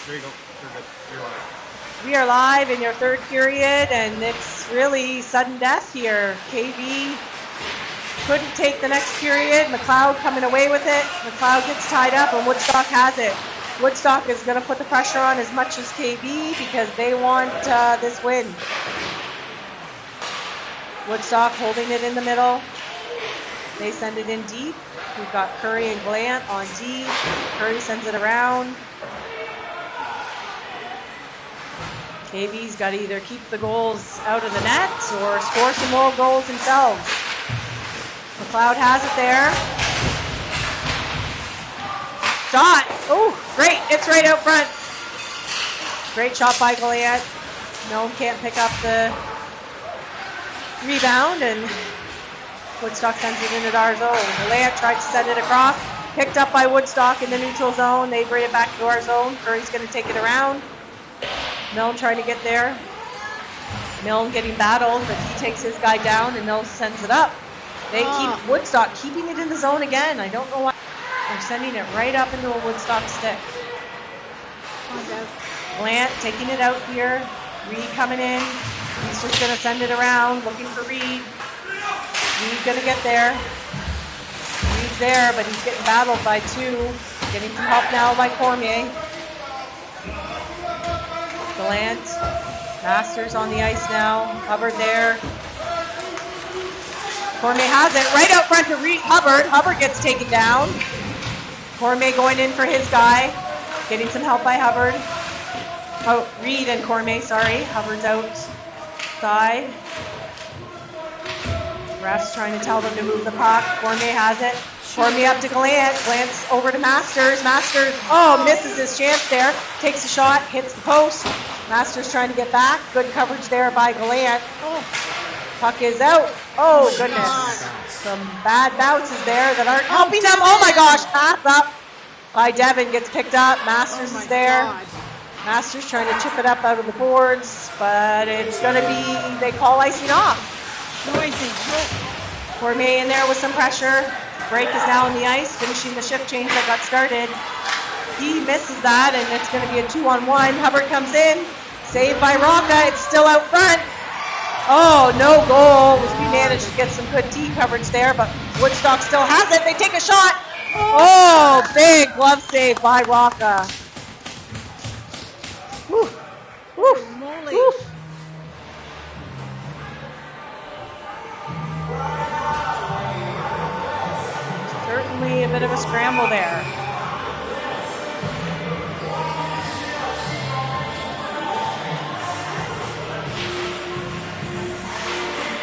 There you go. You're good. You're live. We are live in your 3rd period, and it's really sudden death here. KV couldn't take the next period. McLeod coming away with it. McLeod gets tied up, and Woodstock has it. Woodstock is going to put the pressure on as much as KV because they want this win. Woodstock holding it in the middle. They send it in deep. We've got Curry and Glant on D. Curry sends it around. KV's got to either keep the goals out of the net or score some more goals themselves. McLeod has it there. Shot. Oh, great. It's right out front. Great shot by Goliath. Milne can't pick up the rebound, and Woodstock sends it into our zone. Goliath tried to send it across. Picked up by Woodstock in the neutral zone. They bring it back to our zone. Curry's going to take it around. Milne trying to get there. Milne getting battled, but he takes his guy down and Milne sends it up. They keep Woodstock keeping it in the zone again. I don't know why. They're sending it right up into a Woodstock stick. Glant taking it out here. Reed coming in. He's just going to send it around, looking for Reed. Reed's going to get there. Reed's there, but he's getting battled by two. Getting some help now by Cormier. Glant. Masters on the ice now. Hubbard there. Cormier has it right out front to Hubbard. Hubbard gets taken down. Cormier going in for his guy. Getting some help by Hubbard. Oh, Reed and Cormier, sorry. Hubbard's outside. Ref's trying to tell them to move the puck. Cormier has it. Cormier up to Glant. Glant's over to Masters. Masters, misses his chance there. Takes a shot, hits the post. Masters trying to get back. Good coverage there by Glant. Puck is out. Oh, goodness. Some bad bounces there that aren't helping them. Oh my gosh, pass up by Devin. Gets picked up. Masters is there. Masters trying to chip it up out of the boards, but it's going to be, they call icing off. No icing. Cormier in there with some pressure. Break is now on the ice, finishing the shift change that got started. He misses that, and it's going to be a 2-on-1. Hubbard comes in. Saved by Rocca. It's still out front. Oh, no goal. We managed to get some good D coverage there, but Woodstock still has it. They take a shot. Oh, big glove save by Rocca. Woo. Woo. Moly. Woo. Certainly a bit of a scramble there.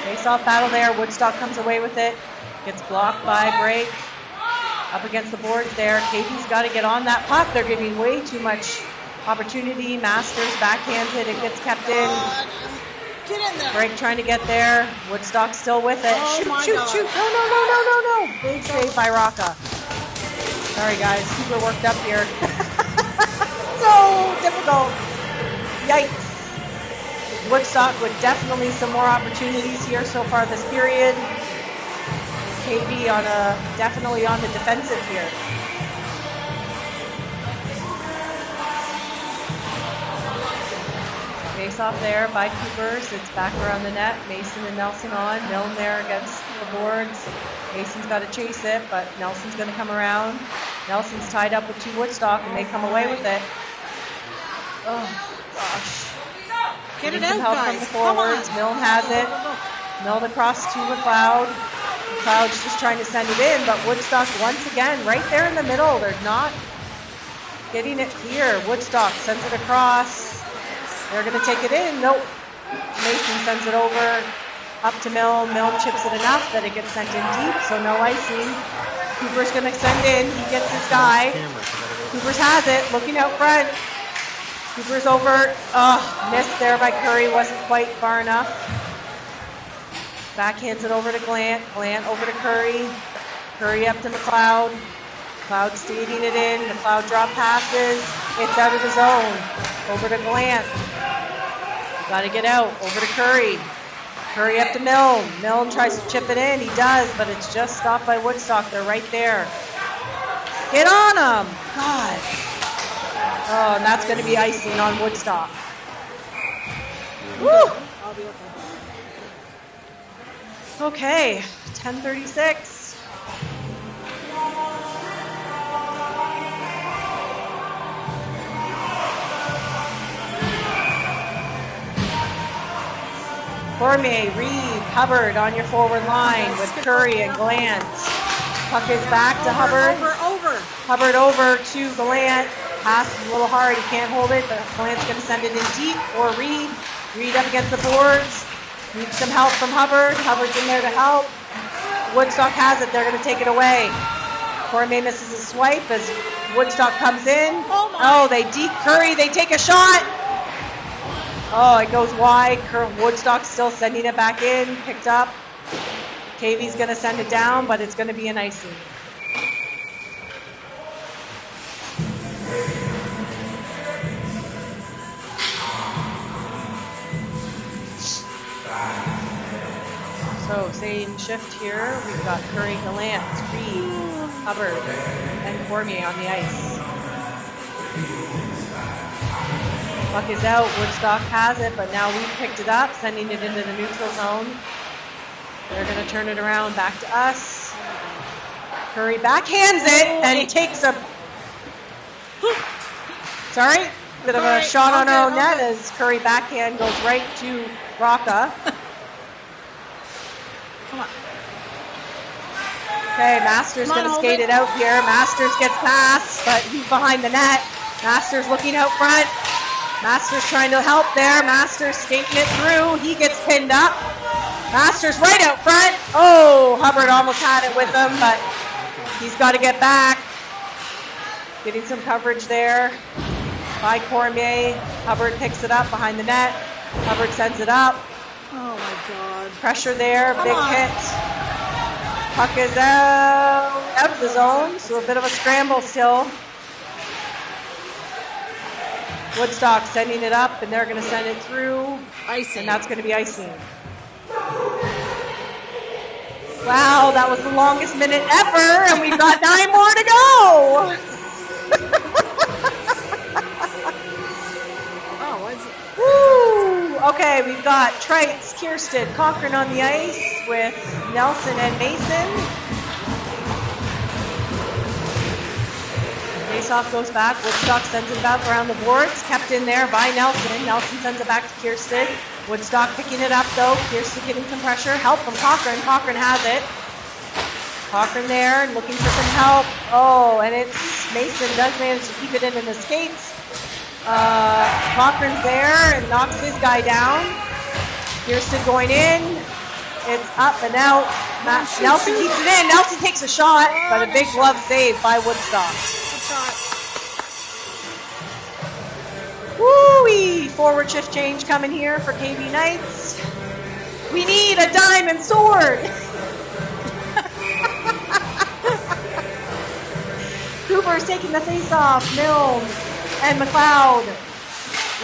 Face-off battle there. Woodstock comes away with it. Gets blocked by Break. Up against the boards there. KV's got to get on that puck. They're giving way too much opportunity. Masters backhands it. It gets kept in. Get in there. Break trying to get there. Woodstock still with it. Oh Shoot, my shoot, God. shoot. No. Big save by Rocca. Sorry, guys. Super worked up here. So difficult. Yikes. Woodstock with definitely some more opportunities here so far this period. KV definitely on the defensive here. Face off there by Coopers. It's back around the net. Mason and Nelson on. Milne there against the boards. Mason's got to chase it, but Nelson's going to come around. Nelson's tied up with two Woodstock, and they come away with it. Oh, gosh. Get it Some out, help from guys. the Come forwards. on. Milne has it. Milne across to McLeod. McLeod's just trying to send it in, but Woodstock once again right there in the middle. They're not getting it clear. Woodstock sends it across. They're going to take it in. Nope. Mason sends it over up to Milne. Milne chips it enough that it gets sent in deep, so no icing. Cooper's going to send in. He gets his guy. Cooper's has it. Looking out front. Cooper's over. Missed there by Curry. Wasn't quite far enough. Backhands it over to Glant. Glant over to Curry. Curry up to McLeod. McLeod stealing it in. McLeod drop passes. It's out of the zone. Over to Glant. Got to get out. Over to Curry. Curry up to Milne. Milne tries to chip it in. He does, but it's just stopped by Woodstock. They're right there. Get on him. God. Oh, and that's going to be icing on Woodstock. Woo. I'll be okay. Okay, 10:36. Cormier, Reed, Hubbard on your forward line with Curry and Gallant. Puck is back to Hubbard. Over. Hubbard over to Gallant. Pass is a little hard. He can't hold it, but Gallant's going to send it in deep. Or Reed. Reed up against the boards. Needs some help from Hubbard. Hubbard's in there to help. Woodstock has it. They're going to take it away. Cormier misses a swipe as Woodstock comes in. Oh, they deep Curry. They take a shot. Oh, it goes wide. Woodstock's still sending it back in. Picked up. KV's going to send it down, but it's going to be an icing. So same shift here. We've got Curry, Gallant, Reed, Hubbard, and Cormier on the ice. Puck is out. Woodstock has it, but now we've picked it up, sending it into the neutral zone. They're going to turn it around back to us. Curry backhands it, and he takes a bit of a shot on our own net as Curry backhand goes right to Rocca. Come on. Okay, Masters going to skate it out here. Masters gets past, but he's behind the net. Masters looking out front. Masters trying to help there. Masters skating it through. He gets pinned up. Masters right out front. Oh, Hubbard almost had it with him, but he's got to get back. Getting some coverage there by Cormier. Hubbard picks it up behind the net. Hubbard sends it up. Oh my God. Pressure there, big hit. Puck is out of the zone, so a bit of a scramble still. Woodstock sending it up, and they're going to send it through. Icing. And that's going to be icing. Wow, that was the longest minute ever, and we've got 9 more to go. Oh, what's it? Woo! Okay, we've got Trites, Kirsten, Cochran on the ice with Nelson and Mason. Faceoff goes back. Woodstock sends it back around the boards. Kept in there by Nelson. Nelson sends it back to Kirsten. Woodstock picking it up though. Kirsten getting some pressure. Help from Cochran. Cochran has it. Cochran there looking for some help. Oh, and it's Mason does manage to keep it in the skates. Cochran's there and knocks his guy down. Kirsten going in. It's up and out. Nelson keeps it in. Nelson takes a shot, but a big glove save by Woodstock. Woo-wee! Forward shift change coming here for KV Knights. We need a diamond sword. Cooper's taking the face-off. Milne and McLeod.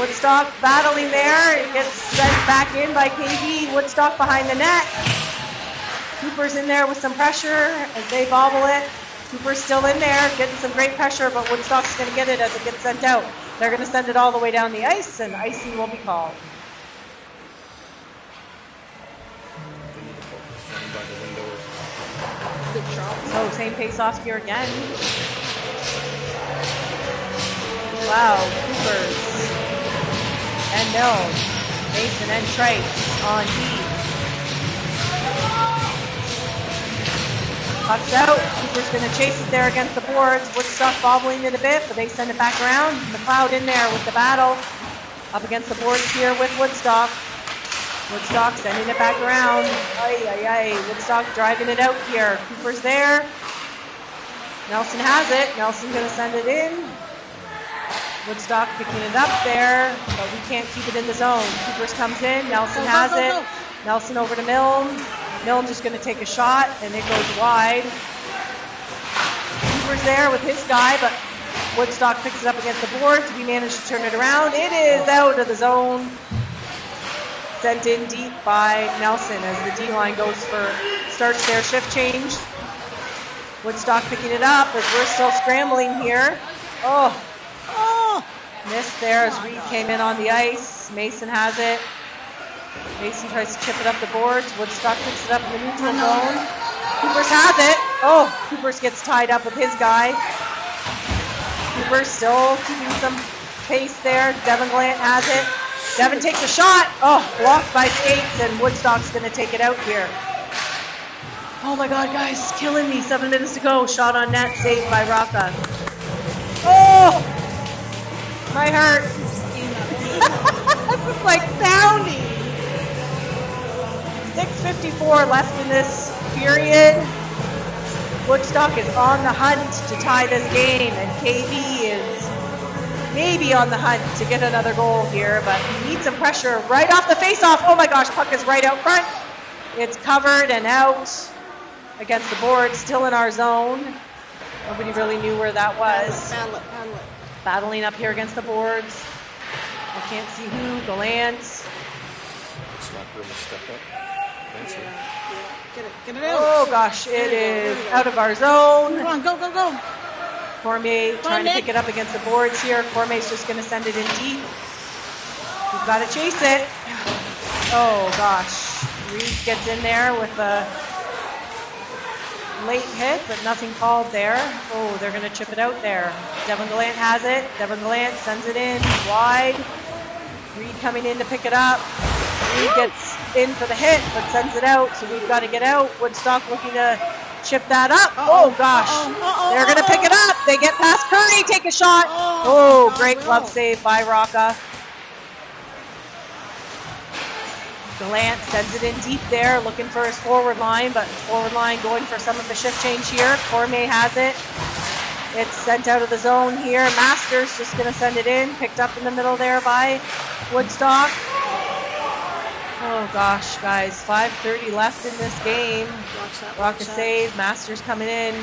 Woodstock battling there. It gets sent back in by KV. Woodstock behind the net. Cooper's in there with some pressure as they bobble it. Cooper's still in there, getting some great pressure, but Woodstock's going to get it as it gets sent out. They're going to send it all the way down the ice, and icing will be called. So same face-off here again. Wow, Coopers and Milne, Mason and Trites on D. Puck's out. Cooper's going to chase it there against the boards. Woodstock bobbling it a bit, but they send it back around. McLeod in there with the battle. Up against the boards here with Woodstock. Woodstock sending it back around. Ay, ay, ay. Woodstock driving it out here. Cooper's there. Nelson has it. Nelson's going to send it in. Woodstock picking it up there, but we can't keep it in the zone. Coopers comes in. Nelson has it. Nelson over to Milne. Milne just going to take a shot, and it goes wide. Cooper's there with his guy, but Woodstock picks it up against the boards. We manage to turn it around. It is out of the zone. Sent in deep by Nelson as the D-line starts their shift change. Woodstock picking it up as we're still scrambling here. Oh, missed there as Reed came in on the ice. Mason has it. Mason tries to chip it up the boards. Woodstock picks it up in the neutral zone. Coopers has it. Oh, Coopers gets tied up with his guy. Coopers still keeping some pace there. Devin Gallant has it. Devin takes a shot. Oh, blocked by Skates, and Woodstock's going to take it out here. Oh my God, guys, it's killing me. 7 minutes to go. Shot on net, saved by Raka. Oh, my heart. This is like pounding. 6:54 left in this period. Woodstock is on the hunt to tie this game, and KV is maybe on the hunt to get another goal here, but he needs some pressure right off the face-off. Oh my gosh, puck is right out front. It's covered and out against the board, still in our zone. Nobody really knew where that was. Battle it. Battling up here against the boards. I can't see who. Gallant. Soccer will step up. That's it. Get it out. Oh gosh, it is out of our zone. Come on, go. Cormier trying to pick it up against the boards here. Cormier's just going to send it in deep. We've got to chase it. Oh gosh. Reed gets in there with a late hit, but nothing called there. Oh, they're going to chip it out there. Devin Gallant has it. Devin Gallant sends it in wide. Reed coming in to pick it up. Reed gets in for the hit, but sends it out, so we've got to get out. Woodstock looking to chip that up. Oh gosh. They're going to pick it up. They get past Curry, take a shot. Oh, great glove save by Raka. Gallant sends it in deep there, looking for his forward line, but forward line going for some of the shift change here. Cormier has it. It's sent out of the zone here. Masters just going to send it in, picked up in the middle there by Woodstock. Oh gosh, guys, 5:30 left in this game. Raka save, Masters coming in.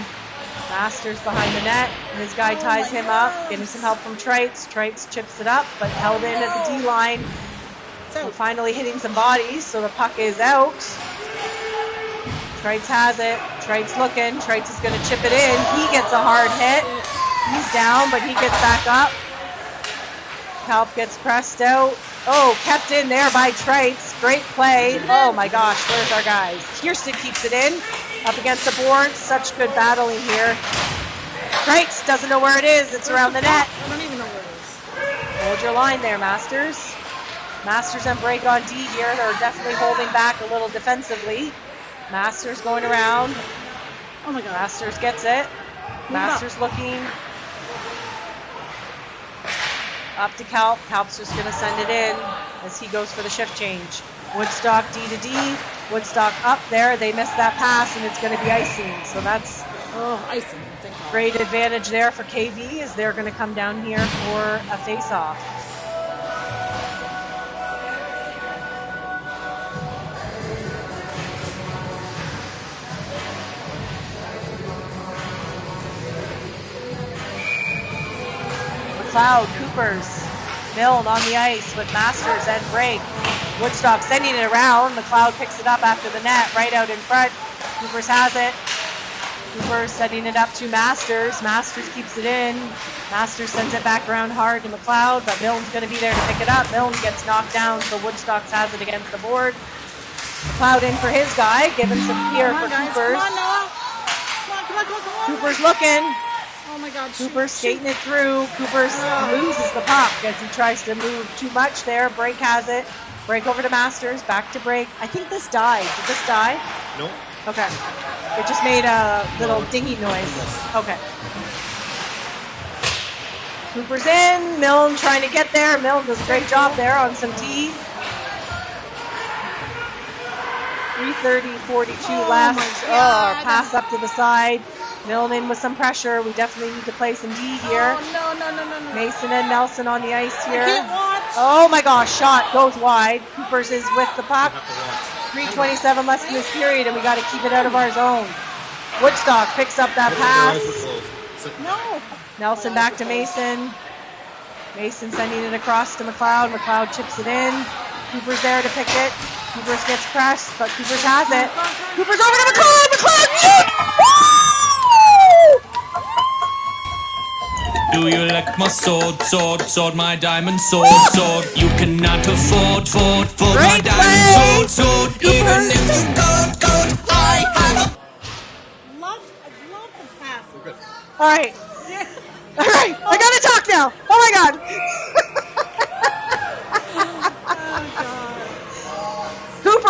Masters behind the net. His guy ties him up, getting some help from Trites. Trites chips it up, but held in at the D-line. So finally hitting some bodies, so the puck is out. Trites has it. Trites looking. Trites is going to chip it in. He gets a hard hit. He's down, but he gets back up. Kalp gets pressed out. Oh, kept in there by Trites. Great play. Oh my gosh, where's our guys? Kirsten keeps it in. Up against the board. Such good battling here. Trites doesn't know where it is. It's around the net. I don't even know where it is. Hold your line there, Masters. Masters and break on D here. They're definitely holding back a little defensively. Masters going around. Oh my God. Masters gets it. Masters looking. Up to Kalp. Kalp's just going to send it in as he goes for the shift change. Woodstock D to D. Woodstock up there. They missed that pass, and it's going to be icing. So that's Icing. Thank God. great advantage there for KV as they're going to come down here for a face-off. McLeod, Coopers, Milne on the ice with Masters and break. Woodstock sending it around. McLeod picks it up after the net, right out in front. Coopers has it. Coopers sending it up to Masters. Masters keeps it in. Masters sends it back around hard to McLeod, but Milne's going to be there to pick it up. Milne gets knocked down, so Woodstock has it against the board. McLeod in for his guy, giving some here for Coopers. Come on, Noah. Come on. Coopers looking. Oh my God. Coopers skating it through. Coopers loses the puck as he tries to move too much there. Break has it. Break over to Masters. Back to break. I think this died. Did this die? Nope. Okay. It just made a little dingy noise. Okay. Cooper's in. Milne trying to get there. Milne does a great job there on some D. 3:30:42 left. Oh, pass up to the side. Milne in with some pressure. We definitely need to play some D here. Oh, no. Mason and Nelson on the ice here. I can't watch. Oh my gosh, shot goes wide. Coopers is with the puck. 3:27 left in this period, and we got to keep it out of our zone. Woodstock picks up that pass. No. Nelson back to Mason. Mason sending it across to McLeod. McLeod chips it in. Cooper's there to pick it. Coopers gets pressed, but Coopers has it. Cooper's over to McLeod. McLeod, Do you like my sword, my diamond sword? You cannot afford my Great diamond play. sword. Even if you go, I have a... I love the pass. All right. All right. I got to talk now. Oh my God.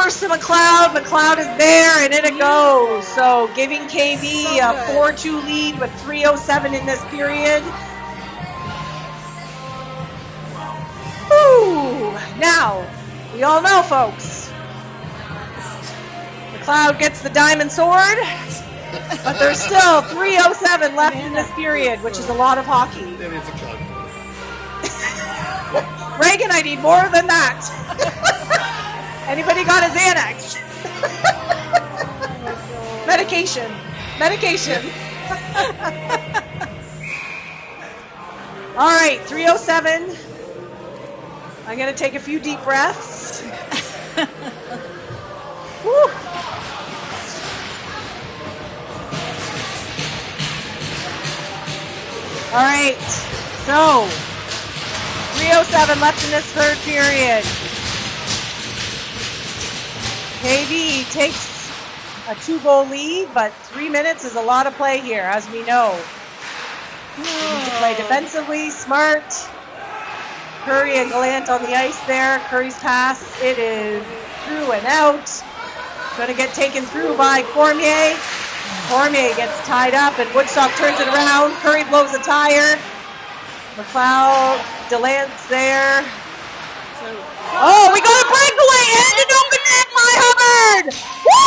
first to McLeod. McLeod is there, and in it goes. So giving KV a 4-2 lead with 3:07 in this period. Woo! Now, we all know, folks, McLeod gets the diamond sword, but there's still 3:07 left in this period, which is a lot of hockey. It is a chug. Reagan, I need more than that. Anybody got a Xanax? Medication. All right, 3:07. I'm going to take a few deep breaths. Woo. All right, so 3:07 left in this third period. KV takes a 2-goal lead, but 3 minutes is a lot of play here, as we know. We need to play defensively, smart. Curry and Gallant on the ice there. Curry's pass, it is through and out. Going to get taken through by Cormier. Cormier gets tied up, and Woodstock turns it around. Curry blows a tire. McLeod, Delant's there. Oh, we got a breakaway and an open net by Hubbard! Woo!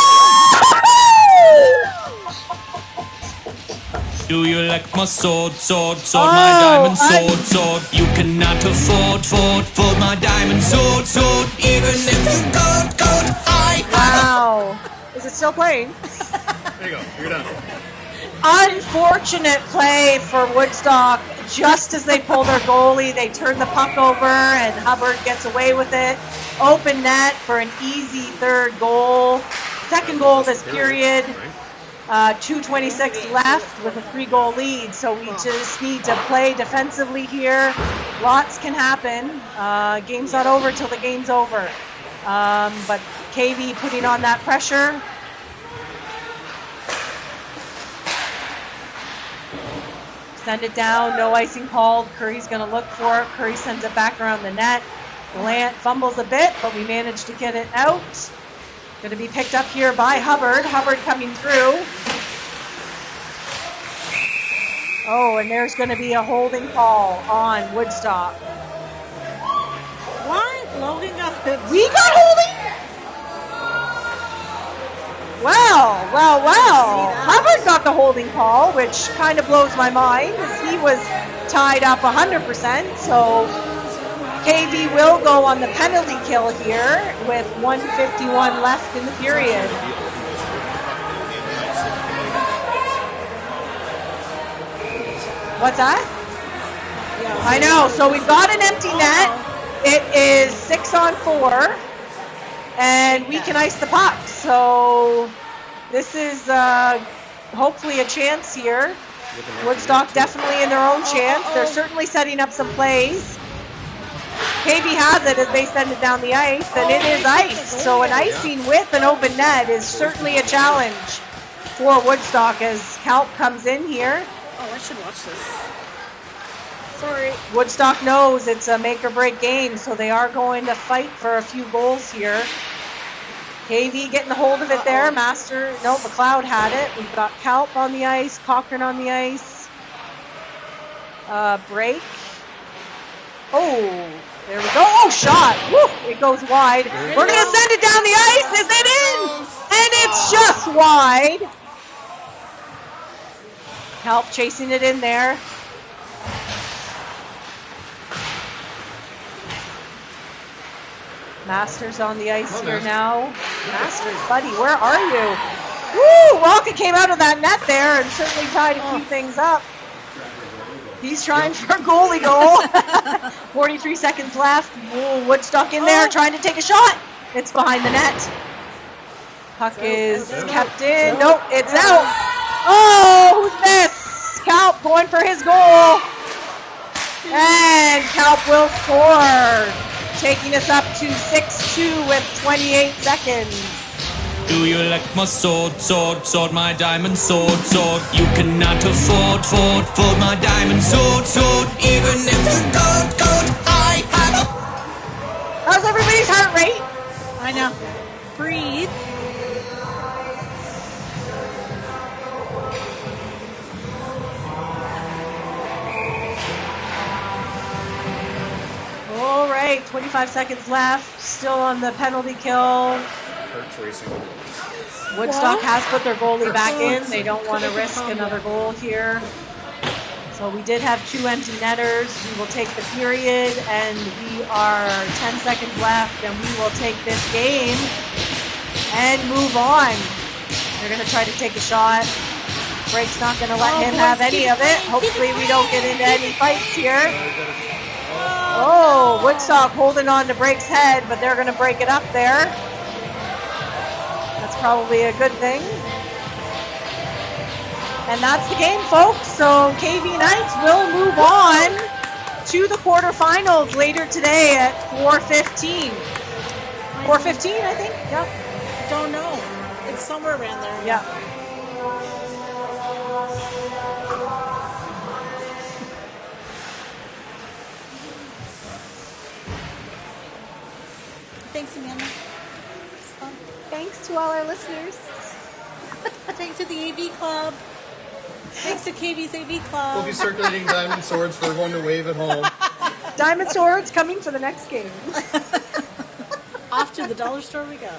Do you like my sword, my diamond sword? You cannot afford my diamond sword, even if you goat, I Wow. Is it still playing? There you go. You're done. Unfortunate play for Woodstock. Just as they pull their goalie, they turn the puck over and Hubbard gets away with it. Open net for an easy third goal. Second goal this period. 2:26 left with a 3-goal lead. So we just need to play defensively here. Lots can happen. Game's not over till the game's over. But KV putting on that pressure. Send it down, no icing called. Curry's going to look for it. Curry sends it back around the net. Gallant fumbles a bit, but we managed to get it out. Going to be picked up here by Hubbard. Hubbard coming through. Oh, and there's going to be a holding call on Woodstock. Why loading up? We got holding? Well. Hubbard got the holding call, which kind of blows my mind. He was tied up 100%, so KV will go on the penalty kill here with 1:51 left in the period. What's that? I know, so we've got an empty net. It is 6-on-4. And we can ice the puck. So this is hopefully a chance here. Woodstock definitely in their own chance. They're certainly setting up some plays. KV has it as they send it down the ice, and it is iced. So an icing with an open net is certainly a challenge for Woodstock as Kalp comes in here. Oh, I should watch this. Sorry. Woodstock knows it's a make or break game, so they are going to fight for a few goals here. KV getting a hold of it there. McLeod had it. We've got Kalp on the ice, Cochran on the ice. Break. Oh, there we go. Oh, shot. Woo, it goes wide. We're going to send it down the ice. Is it in? And it's just wide. Kalp chasing it in there. Masters on the ice here now. Masters, buddy, where are you? Woo! Rocket came out of that net there and certainly tied a few things up. He's trying for a goalie goal. 43 seconds left. Ooh, Woodstock in there trying to take a shot. It's behind the net. Puck is kept in. Nope, it's out. Oh, who's this? Kalp going for his goal. And Kalp will score, taking us up to 6-2 with 28 seconds. Do you like my sword, my diamond sword? You cannot afford my diamond sword, even if you goat, I have a... How's everybody's heart rate? I know. breathe. All right, 25 seconds left. Still on the penalty kill. Hurts racing. Woodstock has put their goalie back in. They don't want to risk another goal here. So we did have 2 empty netters. We will take the period, and we are 10 seconds left, and we will take this game and move on. They're going to try to take a shot. Brake's not going to let him have any of it. Hopefully we don't get into any fights here. Oh, Woodstock holding on to Brake's head, but they're going to break it up there. That's probably a good thing. And that's the game, folks. So KV Knights will move on to the quarterfinals later today at 4:15. 4:15, I think. Yeah. Don't know. It's somewhere around there. Yeah. Thanks, Amanda. It's fun. Thanks to all our listeners. Thanks to the AV Club. Thanks to KV's AV Club. We'll be circulating diamond swords for everyone to wave at home. Diamond Swords coming for the next game. Off to the dollar store we go.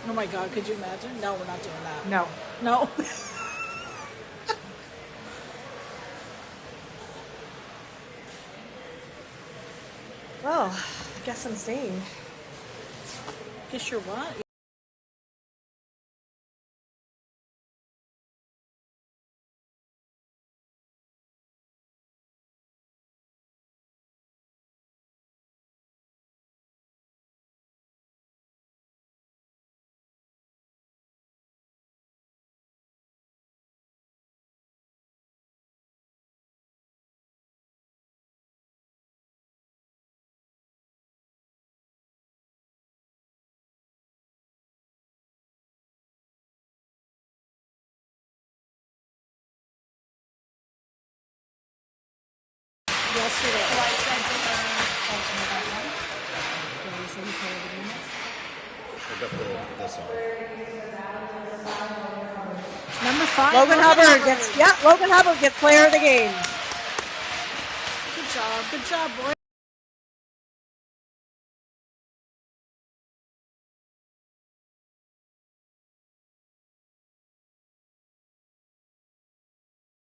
Oh my God, could you imagine? No, we're not doing that. No. No. Well, I guess I'm staying. Guess you're what? Yesterday. So I said to her, I got this on. Number 5. Logan Hubbard gets player of the game. Good job, boy.